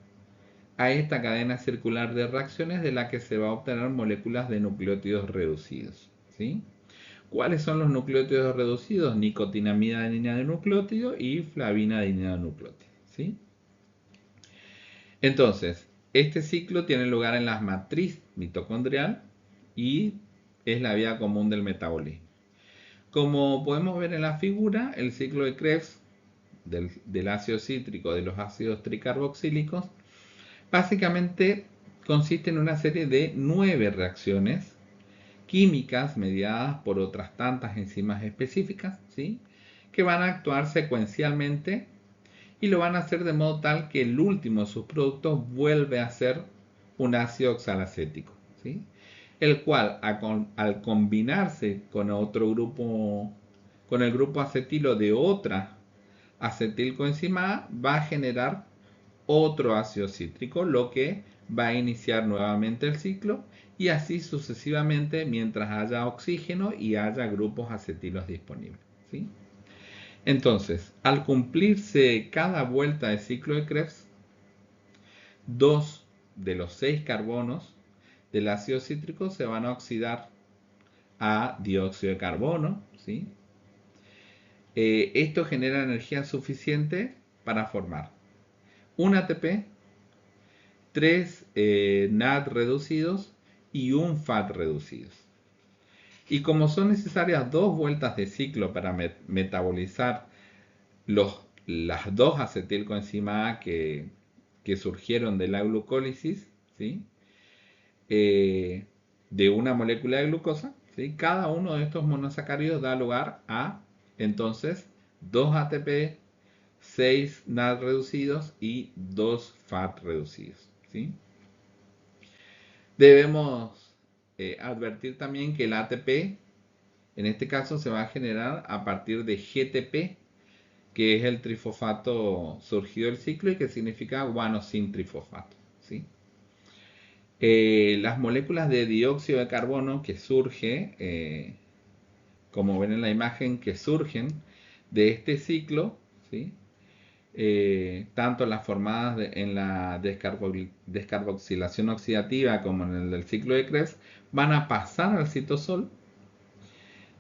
a esta cadena circular de reacciones de la que se va a obtener moléculas de nucleótidos reducidos, ¿sí? ¿Cuáles son los nucleótidos reducidos? Nicotinamida adenina de nucleótido y flavina adenina de nucleótido, ¿sí? Entonces, este ciclo tiene lugar en la matriz mitocondrial y es la vía común del metabolismo. Como podemos ver en la figura, el ciclo de Krebs del ácido cítrico de los ácidos tricarboxílicos básicamente consiste en una serie de 9 reacciones químicas mediadas por otras tantas enzimas específicas, ¿sí? Que van a actuar secuencialmente y lo van a hacer de modo tal que el último de sus productos vuelve a ser un ácido oxalacético, ¿sí? El cual al combinarse con otro grupo, con el grupo acetilo de otra acetilcoenzima A, va a generar otro ácido cítrico, lo que va a iniciar nuevamente el ciclo y así sucesivamente mientras haya oxígeno y haya grupos acetilos disponibles, ¿sí? Entonces, al cumplirse cada vuelta de ciclo de Krebs, 2 de los 6 carbonos del ácido cítrico se van a oxidar a dióxido de carbono, ¿sí? Esto genera energía suficiente para formar un ATP, 3 NAD reducidos y un FAT reducidos. Y como son necesarias 2 vueltas de ciclo para metabolizar las 2 acetilcoenzima A que surgieron de la glucólisis, ¿sí? De una molécula de glucosa, ¿sí? Cada uno de estos monosacáridos da lugar a, entonces, 2 ATP, 6 NAD reducidos y 2 FAT reducidos, ¿sí? Debemos advertir también que el ATP, en este caso, se va a generar a partir de GTP, que es el trifosfato surgido del ciclo y que significa guanosin trifosfato, ¿sí? Las moléculas de dióxido de carbono que surge, como ven en la imagen, que surgen de este ciclo, ¿sí? Tanto las formadas en la descarboxilación oxidativa como en el del ciclo de Krebs, van a pasar al citosol.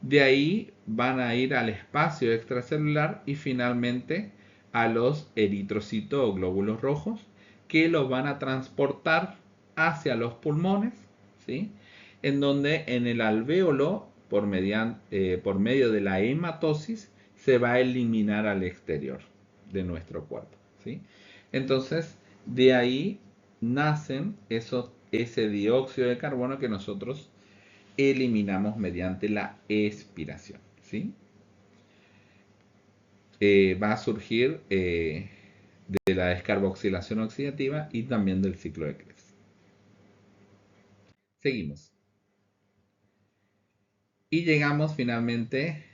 De ahí van a ir al espacio extracelular y finalmente a los eritrocitos o glóbulos rojos que los van a transportar hacia los pulmones, ¿sí? En donde en el alvéolo, por medio de la hematosis, se va a eliminar al exterior de nuestro cuerpo, ¿sí? Entonces, de ahí nacen ese dióxido de carbono que nosotros eliminamos mediante la expiración, ¿sí? Va a surgir de la descarboxilación oxidativa y también del ciclo de Krebs. Seguimos. Y llegamos finalmente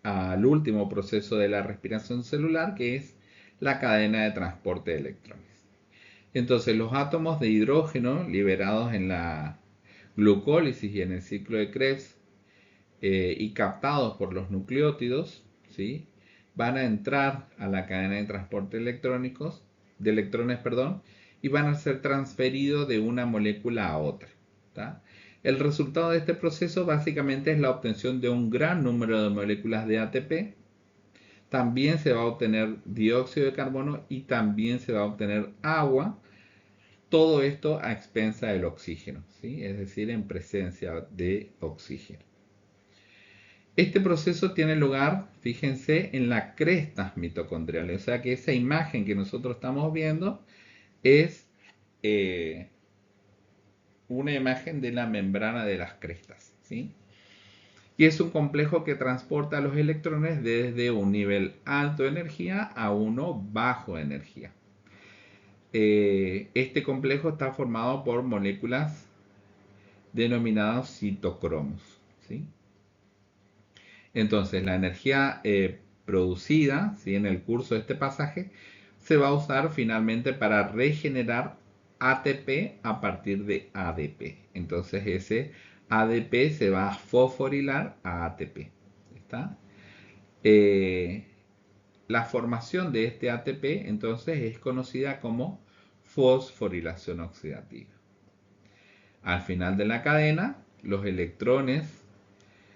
al último proceso de la respiración celular, que es la cadena de transporte de electrones. Entonces los átomos de hidrógeno liberados en la glucólisis y en el ciclo de Krebs y captados por los nucleótidos, ¿sí?, van a entrar a la cadena de transporte de electrones, perdón, y van a ser transferidos de una molécula a otra. ¿Tá? El resultado de este proceso básicamente es la obtención de un gran número de moléculas de ATP. También se va a obtener dióxido de carbono y también se va a obtener agua. Todo esto a expensa del oxígeno, ¿sí? Es decir, en presencia de oxígeno. Este proceso tiene lugar, fíjense, en las crestas mitocondriales. O sea que esa imagen que nosotros estamos viendo es una imagen de la membrana de las crestas, ¿sí? Y es un complejo que transporta los electrones desde un nivel alto de energía a uno bajo de energía. Este complejo está formado por moléculas denominadas citocromos, ¿sí? Entonces, la energía producida, ¿sí?, en el curso de este pasaje se va a usar finalmente para regenerar ATP a partir de ADP. Entonces, ese ADP se va a fosforilar a ATP. ¿Está? La formación de este ATP entonces es conocida como fosforilación oxidativa. Al final de la cadena, los electrones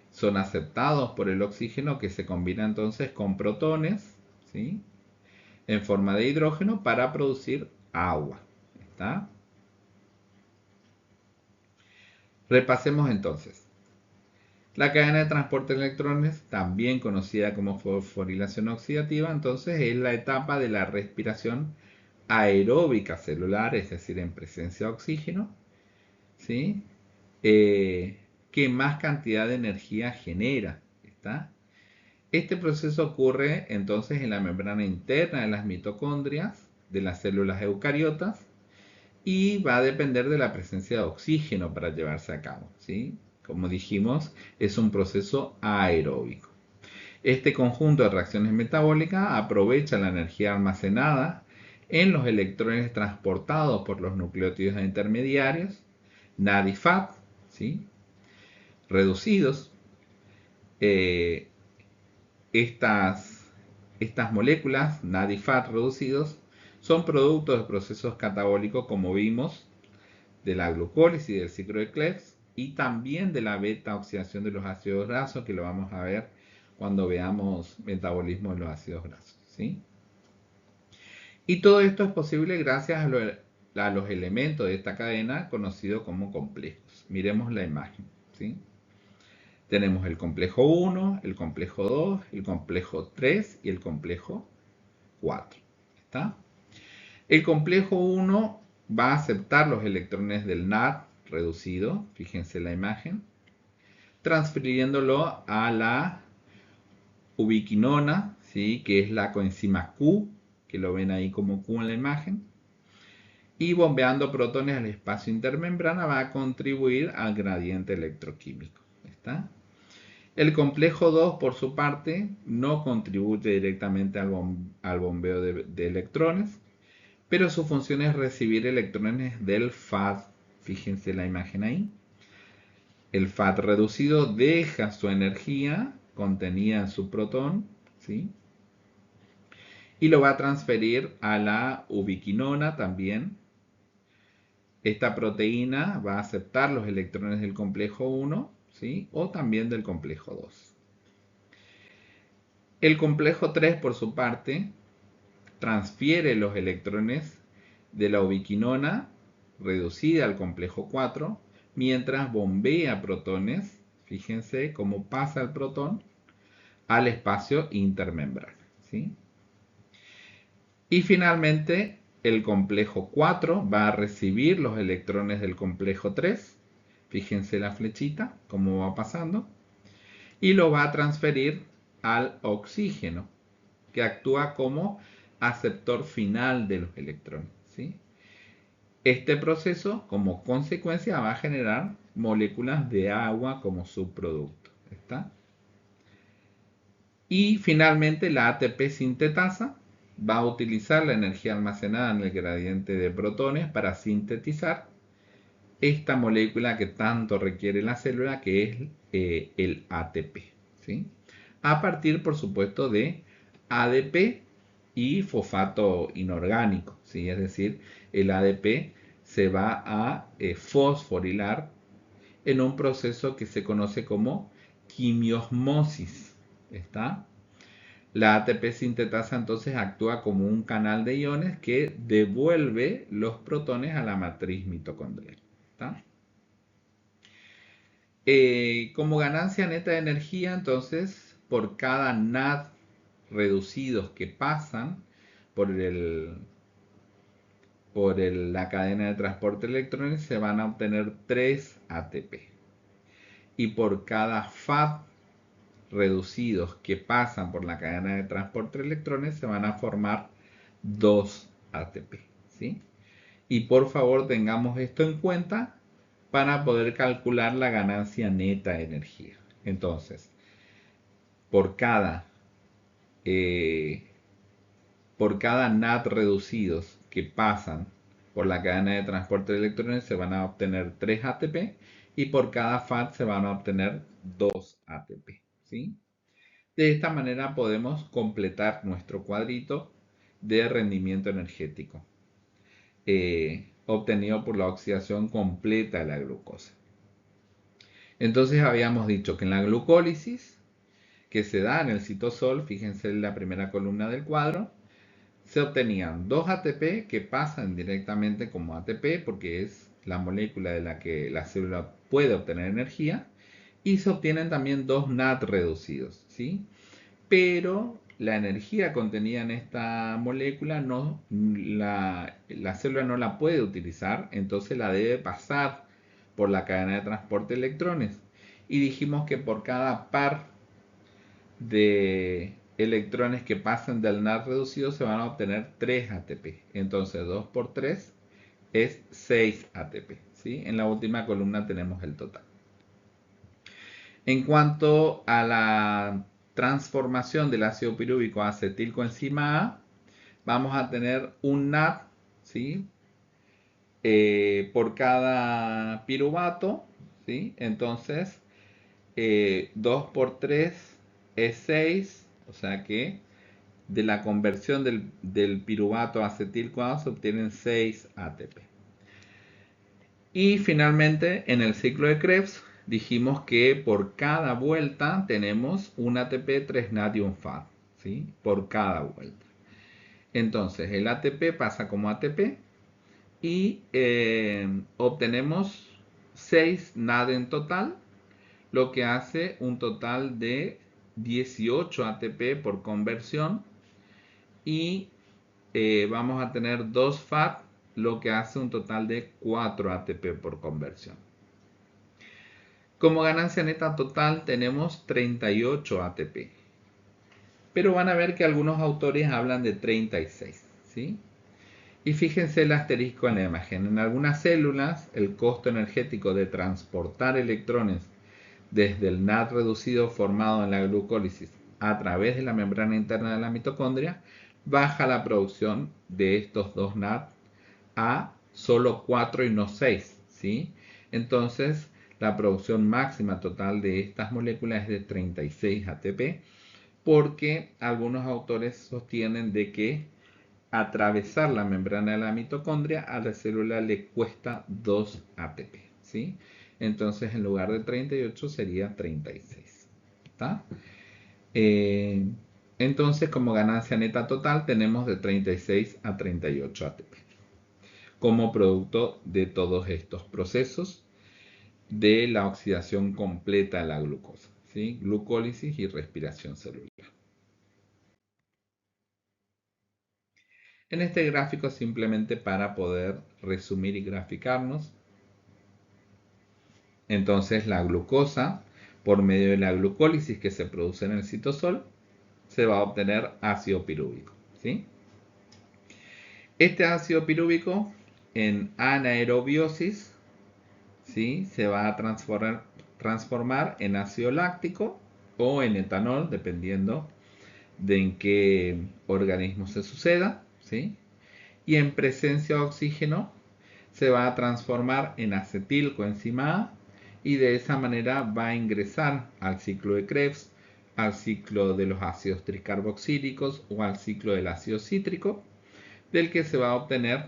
son aceptados por el oxígeno que se combina entonces con protones, ¿sí?, en forma de hidrógeno para producir agua. ¿Está? Repasemos entonces. La cadena de transporte de electrones, también conocida como fosforilación oxidativa, entonces es la etapa de la respiración aeróbica celular, es decir, en presencia de oxígeno, ¿sí?, que más cantidad de energía genera. ¿Está? Este proceso ocurre entonces en la membrana interna de las mitocondrias de las células eucariotas y va a depender de la presencia de oxígeno para llevarse a cabo, ¿sí? Como dijimos, es un proceso aeróbico. Este conjunto de reacciones metabólicas aprovecha la energía almacenada en los electrones transportados por los nucleótidos intermediarios, NAD y FAT, ¿sí?, reducidos. Eh, estas moléculas, NAD y FAT reducidos, son productos de procesos catabólicos, como vimos, de la glucólisis y del ciclo de Krebs, y también de la beta oxidación de los ácidos grasos, que lo vamos a ver cuando veamos metabolismo de los ácidos grasos, ¿sí? Y todo esto es posible gracias a los elementos de esta cadena conocidos como complejos. Miremos la imagen, ¿sí? Tenemos el complejo 1, el complejo 2, el complejo 3 y el complejo 4. ¿Está? El complejo 1 va a aceptar los electrones del NAD reducido, fíjense la imagen, transfiriéndolo a la ubiquinona, ¿sí?, que es la coenzima Q, que lo ven ahí como Q en la imagen, y bombeando protones al espacio intermembrana va a contribuir al gradiente electroquímico. ¿Está? El complejo 2, por su parte, no contribuye directamente al bombeo de electrones, pero su función es recibir electrones del FAT. Fíjense la imagen ahí. El FAT reducido deja su energía contenida en su protón, ¿sí?, y lo va a transferir a la ubiquinona también. Esta proteína va a aceptar los electrones del complejo 1, ¿sí?, o también del complejo 2. El complejo 3, por su parte, transfiere los electrones de la ubiquinona reducida al complejo 4, mientras bombea protones, fíjense cómo pasa el protón, al espacio intermembrana, ¿sí? Y finalmente, el complejo 4 va a recibir los electrones del complejo 3, fíjense la flechita, cómo va pasando, y lo va a transferir al oxígeno, que actúa como aceptor final de los electrones, ¿sí? Este proceso, como consecuencia, va a generar moléculas de agua como subproducto. ¿Está? Y finalmente la ATP sintetasa va a utilizar la energía almacenada en el gradiente de protones para sintetizar esta molécula que tanto requiere la célula, que es el ATP, ¿sí? A partir, por supuesto, de ADP y fosfato inorgánico, ¿sí? Es decir, el ADP se va a fosforilar en un proceso que se conoce como quimiosmosis. ¿Está? La ATP sintetasa entonces actúa como un canal de iones que devuelve los protones a la matriz mitocondrial. ¿Está? Como ganancia neta de energía, entonces, por cada NAD reducidos que pasan por la cadena de transporte de electrones, se van a obtener 3 ATP. Y por cada FAD reducidos que pasan por la cadena de transporte de electrones, se van a formar 2 ATP, ¿sí? Y por favor tengamos esto en cuenta para poder calcular la ganancia neta de energía. Entonces, por cada, eh, por cada NAT reducidos que pasan por la cadena de transporte de electrones se van a obtener 3 ATP y por cada FAT se van a obtener 2 ATP, ¿sí? De esta manera podemos completar nuestro cuadrito de rendimiento energético obtenido por la oxidación completa de la glucosa. Entonces habíamos dicho que en la glucólisis que se da en el citosol, fíjense en la primera columna del cuadro, se obtenían 2 ATP que pasan directamente como ATP porque es la molécula de la que la célula puede obtener energía, y se obtienen también 2 NAD reducidos, ¿sí? Pero la energía contenida en esta molécula la célula no la puede utilizar, entonces la debe pasar por la cadena de transporte de electrones. Y dijimos que por cada par de electrones que pasan del NAD reducido se van a obtener 3 ATP. Entonces 2 por 3 es 6 ATP, ¿sí? En la última columna tenemos el total. En cuanto a la transformación del ácido pirúvico a acetilcoenzima A, vamos a tener un NAD, ¿sí? Por cada piruvato, ¿sí? Entonces, 2 por 3 es 6, o sea que de la conversión del piruvato a acetil-CoA se obtienen 6 ATP. Y finalmente, en el ciclo de Krebs, dijimos que por cada vuelta tenemos un ATP, 3 NAD y un FAD, ¿sí? Por cada vuelta. Entonces, el ATP pasa como ATP y obtenemos 6 NAD en total, lo que hace un total de 18 ATP por conversión, y vamos a tener 2 FAD, lo que hace un total de 4 ATP por conversión. Como ganancia neta total tenemos 38 ATP, pero van a ver que algunos autores hablan de 36, ¿sí? Y fíjense el asterisco en la imagen. En algunas células el costo energético de transportar electrones desde el NAD reducido formado en la glucólisis a través de la membrana interna de la mitocondria baja la producción de estos dos NAD a solo 4 y no 6, ¿sí? Entonces, la producción máxima total de estas moléculas es de 36 ATP, porque algunos autores sostienen de que atravesar la membrana de la mitocondria a la célula le cuesta 2 ATP, ¿sí? Entonces, en lugar de 38 sería 36, ¿está? Entonces, como ganancia neta total tenemos de 36 a 38 ATP como producto de todos estos procesos de la oxidación completa de la glucosa, ¿sí? Glucólisis y respiración celular. En este gráfico, simplemente para poder resumir y graficarnos, entonces la glucosa, por medio de la glucólisis que se produce en el citosol, se va a obtener ácido pirúvico, ¿sí? Este ácido pirúvico en anaerobiosis, ¿sí? Se va a transformar en ácido láctico o en etanol, dependiendo de en qué organismo se suceda, ¿sí? Y en presencia de oxígeno se va a transformar en acetilcoenzima A y de esa manera va a ingresar al ciclo de Krebs, al ciclo de los ácidos tricarboxílicos o al ciclo del ácido cítrico, del que se va a obtener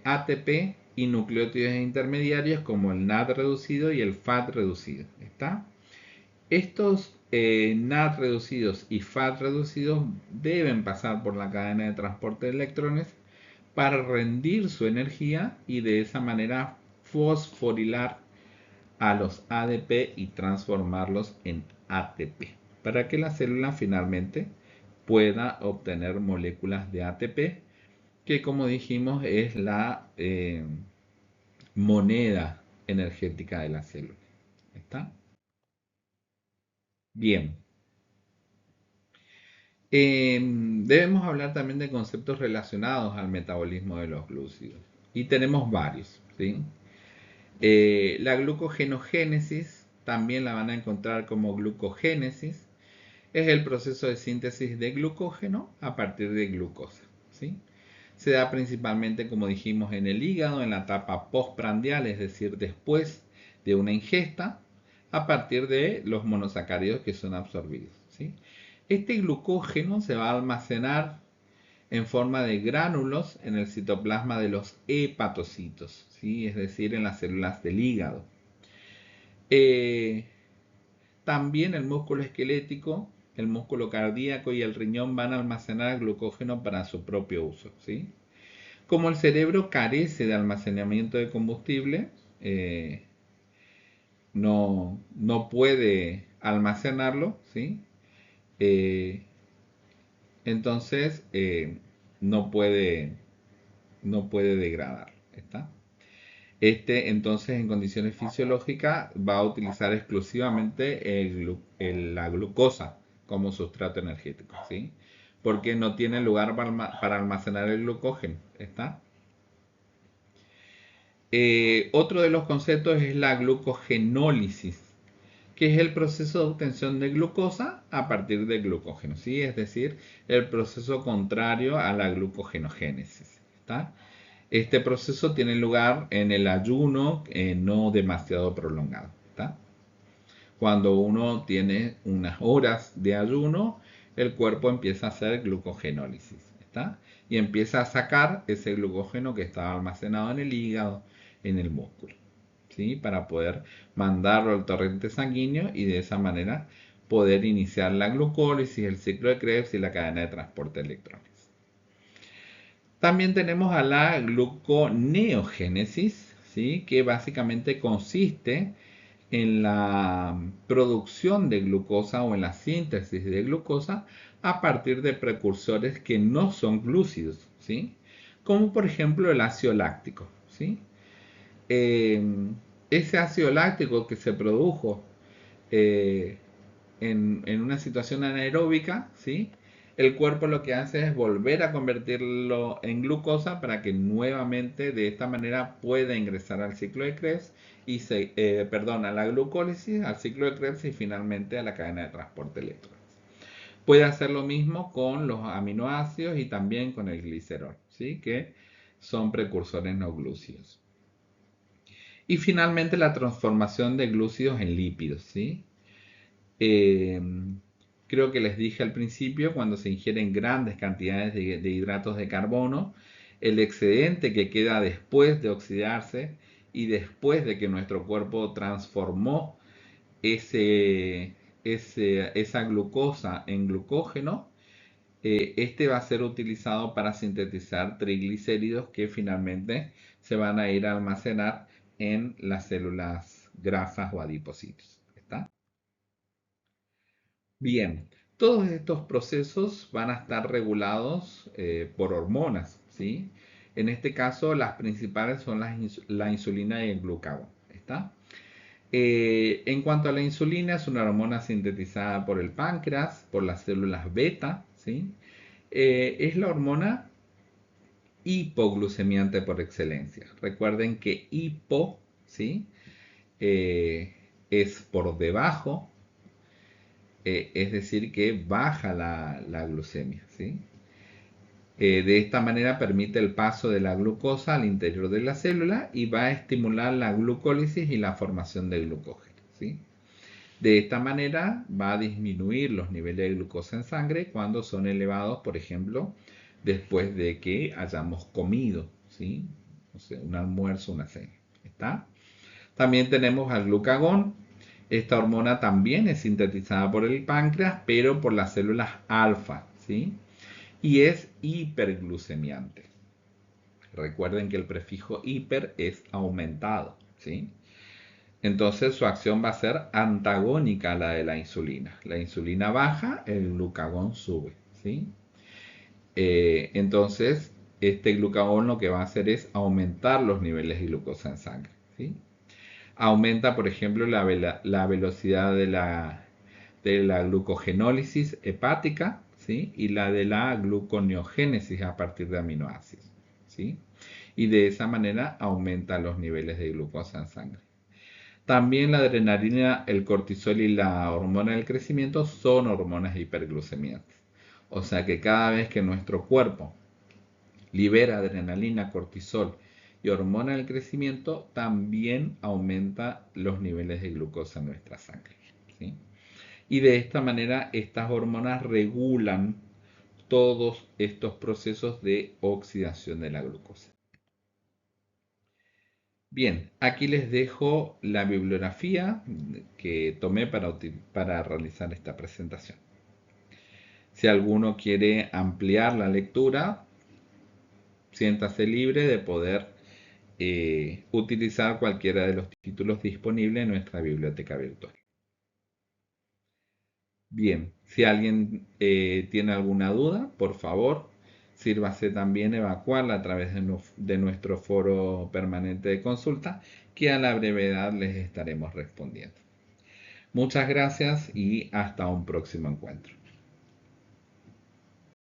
ATP y nucleótidos intermediarios como el NAD reducido y el FAT reducido. ¿Está? Estos NAD reducidos y FAT reducidos deben pasar por la cadena de transporte de electrones para rendir su energía y de esa manera fosforilar a los ADP y transformarlos en ATP, para que la célula finalmente pueda obtener moléculas de ATP, que como dijimos es la moneda energética de la célula. ¿Está? Bien. Debemos hablar también de conceptos relacionados al metabolismo de los glúcidos. Y tenemos varios, ¿sí? La glucogenogénesis, también la van a encontrar como glucogénesis, es el proceso de síntesis de glucógeno a partir de glucosa, ¿sí? Se da principalmente, como dijimos, en el hígado, en la etapa postprandial, es decir, después de una ingesta, a partir de los monosacáridos que son absorbidos, ¿sí? Este glucógeno se va a almacenar en forma de gránulos en el citoplasma de los hepatocitos, ¿sí? Es decir, en las células del hígado. Eh, También el músculo esquelético, el músculo cardíaco y el riñón van a almacenar glucógeno para su propio uso, ¿sí? Como el cerebro carece de almacenamiento de combustible, no puede almacenarlo, ¿sí? Eh, entonces no puede, no puede degradar. ¿Está? Entonces, en condiciones fisiológicas, va a utilizar exclusivamente la glucosa como sustrato energético, ¿sí? Porque no tiene lugar para almacenar el glucógeno. ¿Está? Otro de los conceptos es la glucogenólisis, que es el proceso de obtención de glucosa a partir de glucógeno, ¿sí? Es decir, el proceso contrario a la glucogenogénesis. ¿Está? Este proceso tiene lugar en el ayuno no demasiado prolongado. ¿Está? Cuando uno tiene unas horas de ayuno, el cuerpo empieza a hacer glucogenólisis. ¿Está? Y empieza a sacar ese glucógeno que estaba almacenado en el hígado, en el músculo, ¿sí? Para poder mandarlo al torrente sanguíneo y de esa manera poder iniciar la glucólisis, el ciclo de Krebs y la cadena de transporte de electrones. También tenemos a la gluconeogénesis, ¿sí? Que básicamente consiste en la producción de glucosa o en la síntesis de glucosa a partir de precursores que no son glúcidos, ¿sí? Como por ejemplo el ácido láctico, ¿sí? Eh, Ese ácido láctico que se produjo eh, en una situación anaeróbica, ¿sí? El cuerpo lo que hace es volver a convertirlo en glucosa para que nuevamente de esta manera pueda ingresar al ciclo de Krebs y a la glucólisis, al ciclo de Krebs y finalmente a la cadena de transporte de electrones. Puede hacer lo mismo con los aminoácidos y también con el glicerol, ¿sí? Que son precursores no glúcidos. Y finalmente la transformación de glúcidos en lípidos, ¿sí? Eh, Creo que les dije al principio, cuando se ingieren grandes cantidades de hidratos de carbono, el excedente que queda después de oxidarse y después de que nuestro cuerpo transformó esa glucosa en glucógeno, este va a ser utilizado para sintetizar triglicéridos que finalmente se van a ir a almacenar en las células grasas o adipocitos. ¿Está? Bien, todos estos procesos van a estar regulados por hormonas, ¿sí? En este caso, las principales son la insulina y el glucagón, ¿está? En cuanto a la insulina, es una hormona sintetizada por el páncreas, por las células beta, ¿sí? Es la hormona hipoglucemiante por excelencia. Recuerden que hipo, ¿sí? Es por debajo es decir, que baja la glucemia, ¿sí? De esta manera permite el paso de la glucosa al interior de la célula y va a estimular la glucólisis y la formación de glucógeno, ¿sí? De esta manera va a disminuir los niveles de glucosa en sangre cuando son elevados, por ejemplo, después de que hayamos comido, ¿sí? O sea, un almuerzo, una cena. ¿Está? También tenemos al glucagón. Esta hormona también es sintetizada por el páncreas, pero por las células alfa, ¿sí? Y es hiperglucemiante. Recuerden que el prefijo hiper es aumentado, ¿sí? Entonces su acción va a ser antagónica a la de la insulina. La insulina baja, el glucagón sube, ¿sí? Entonces, este glucagón lo que va a hacer es aumentar los niveles de glucosa en sangre, ¿sí? Aumenta, por ejemplo, la velocidad de la glucogenólisis hepática, ¿sí? Y la de la gluconeogénesis a partir de aminoácidos, ¿sí? Y de esa manera aumenta los niveles de glucosa en sangre. También la adrenalina, el cortisol y la hormona del crecimiento son hormonas hiperglucemiantes. O sea que cada vez que nuestro cuerpo libera adrenalina, cortisol y hormona del crecimiento, también aumenta los niveles de glucosa en nuestra sangre, ¿sí? Y de esta manera estas hormonas regulan todos estos procesos de oxidación de la glucosa. Bien, aquí les dejo la bibliografía que tomé para realizar esta presentación. Si alguno quiere ampliar la lectura, siéntase libre de poder utilizar cualquiera de los títulos disponibles en nuestra biblioteca virtual. Bien, si alguien tiene alguna duda, por favor, sírvase también evacuarla a través de nuestro foro permanente de consulta, que a la brevedad les estaremos respondiendo. Muchas gracias y hasta un próximo encuentro.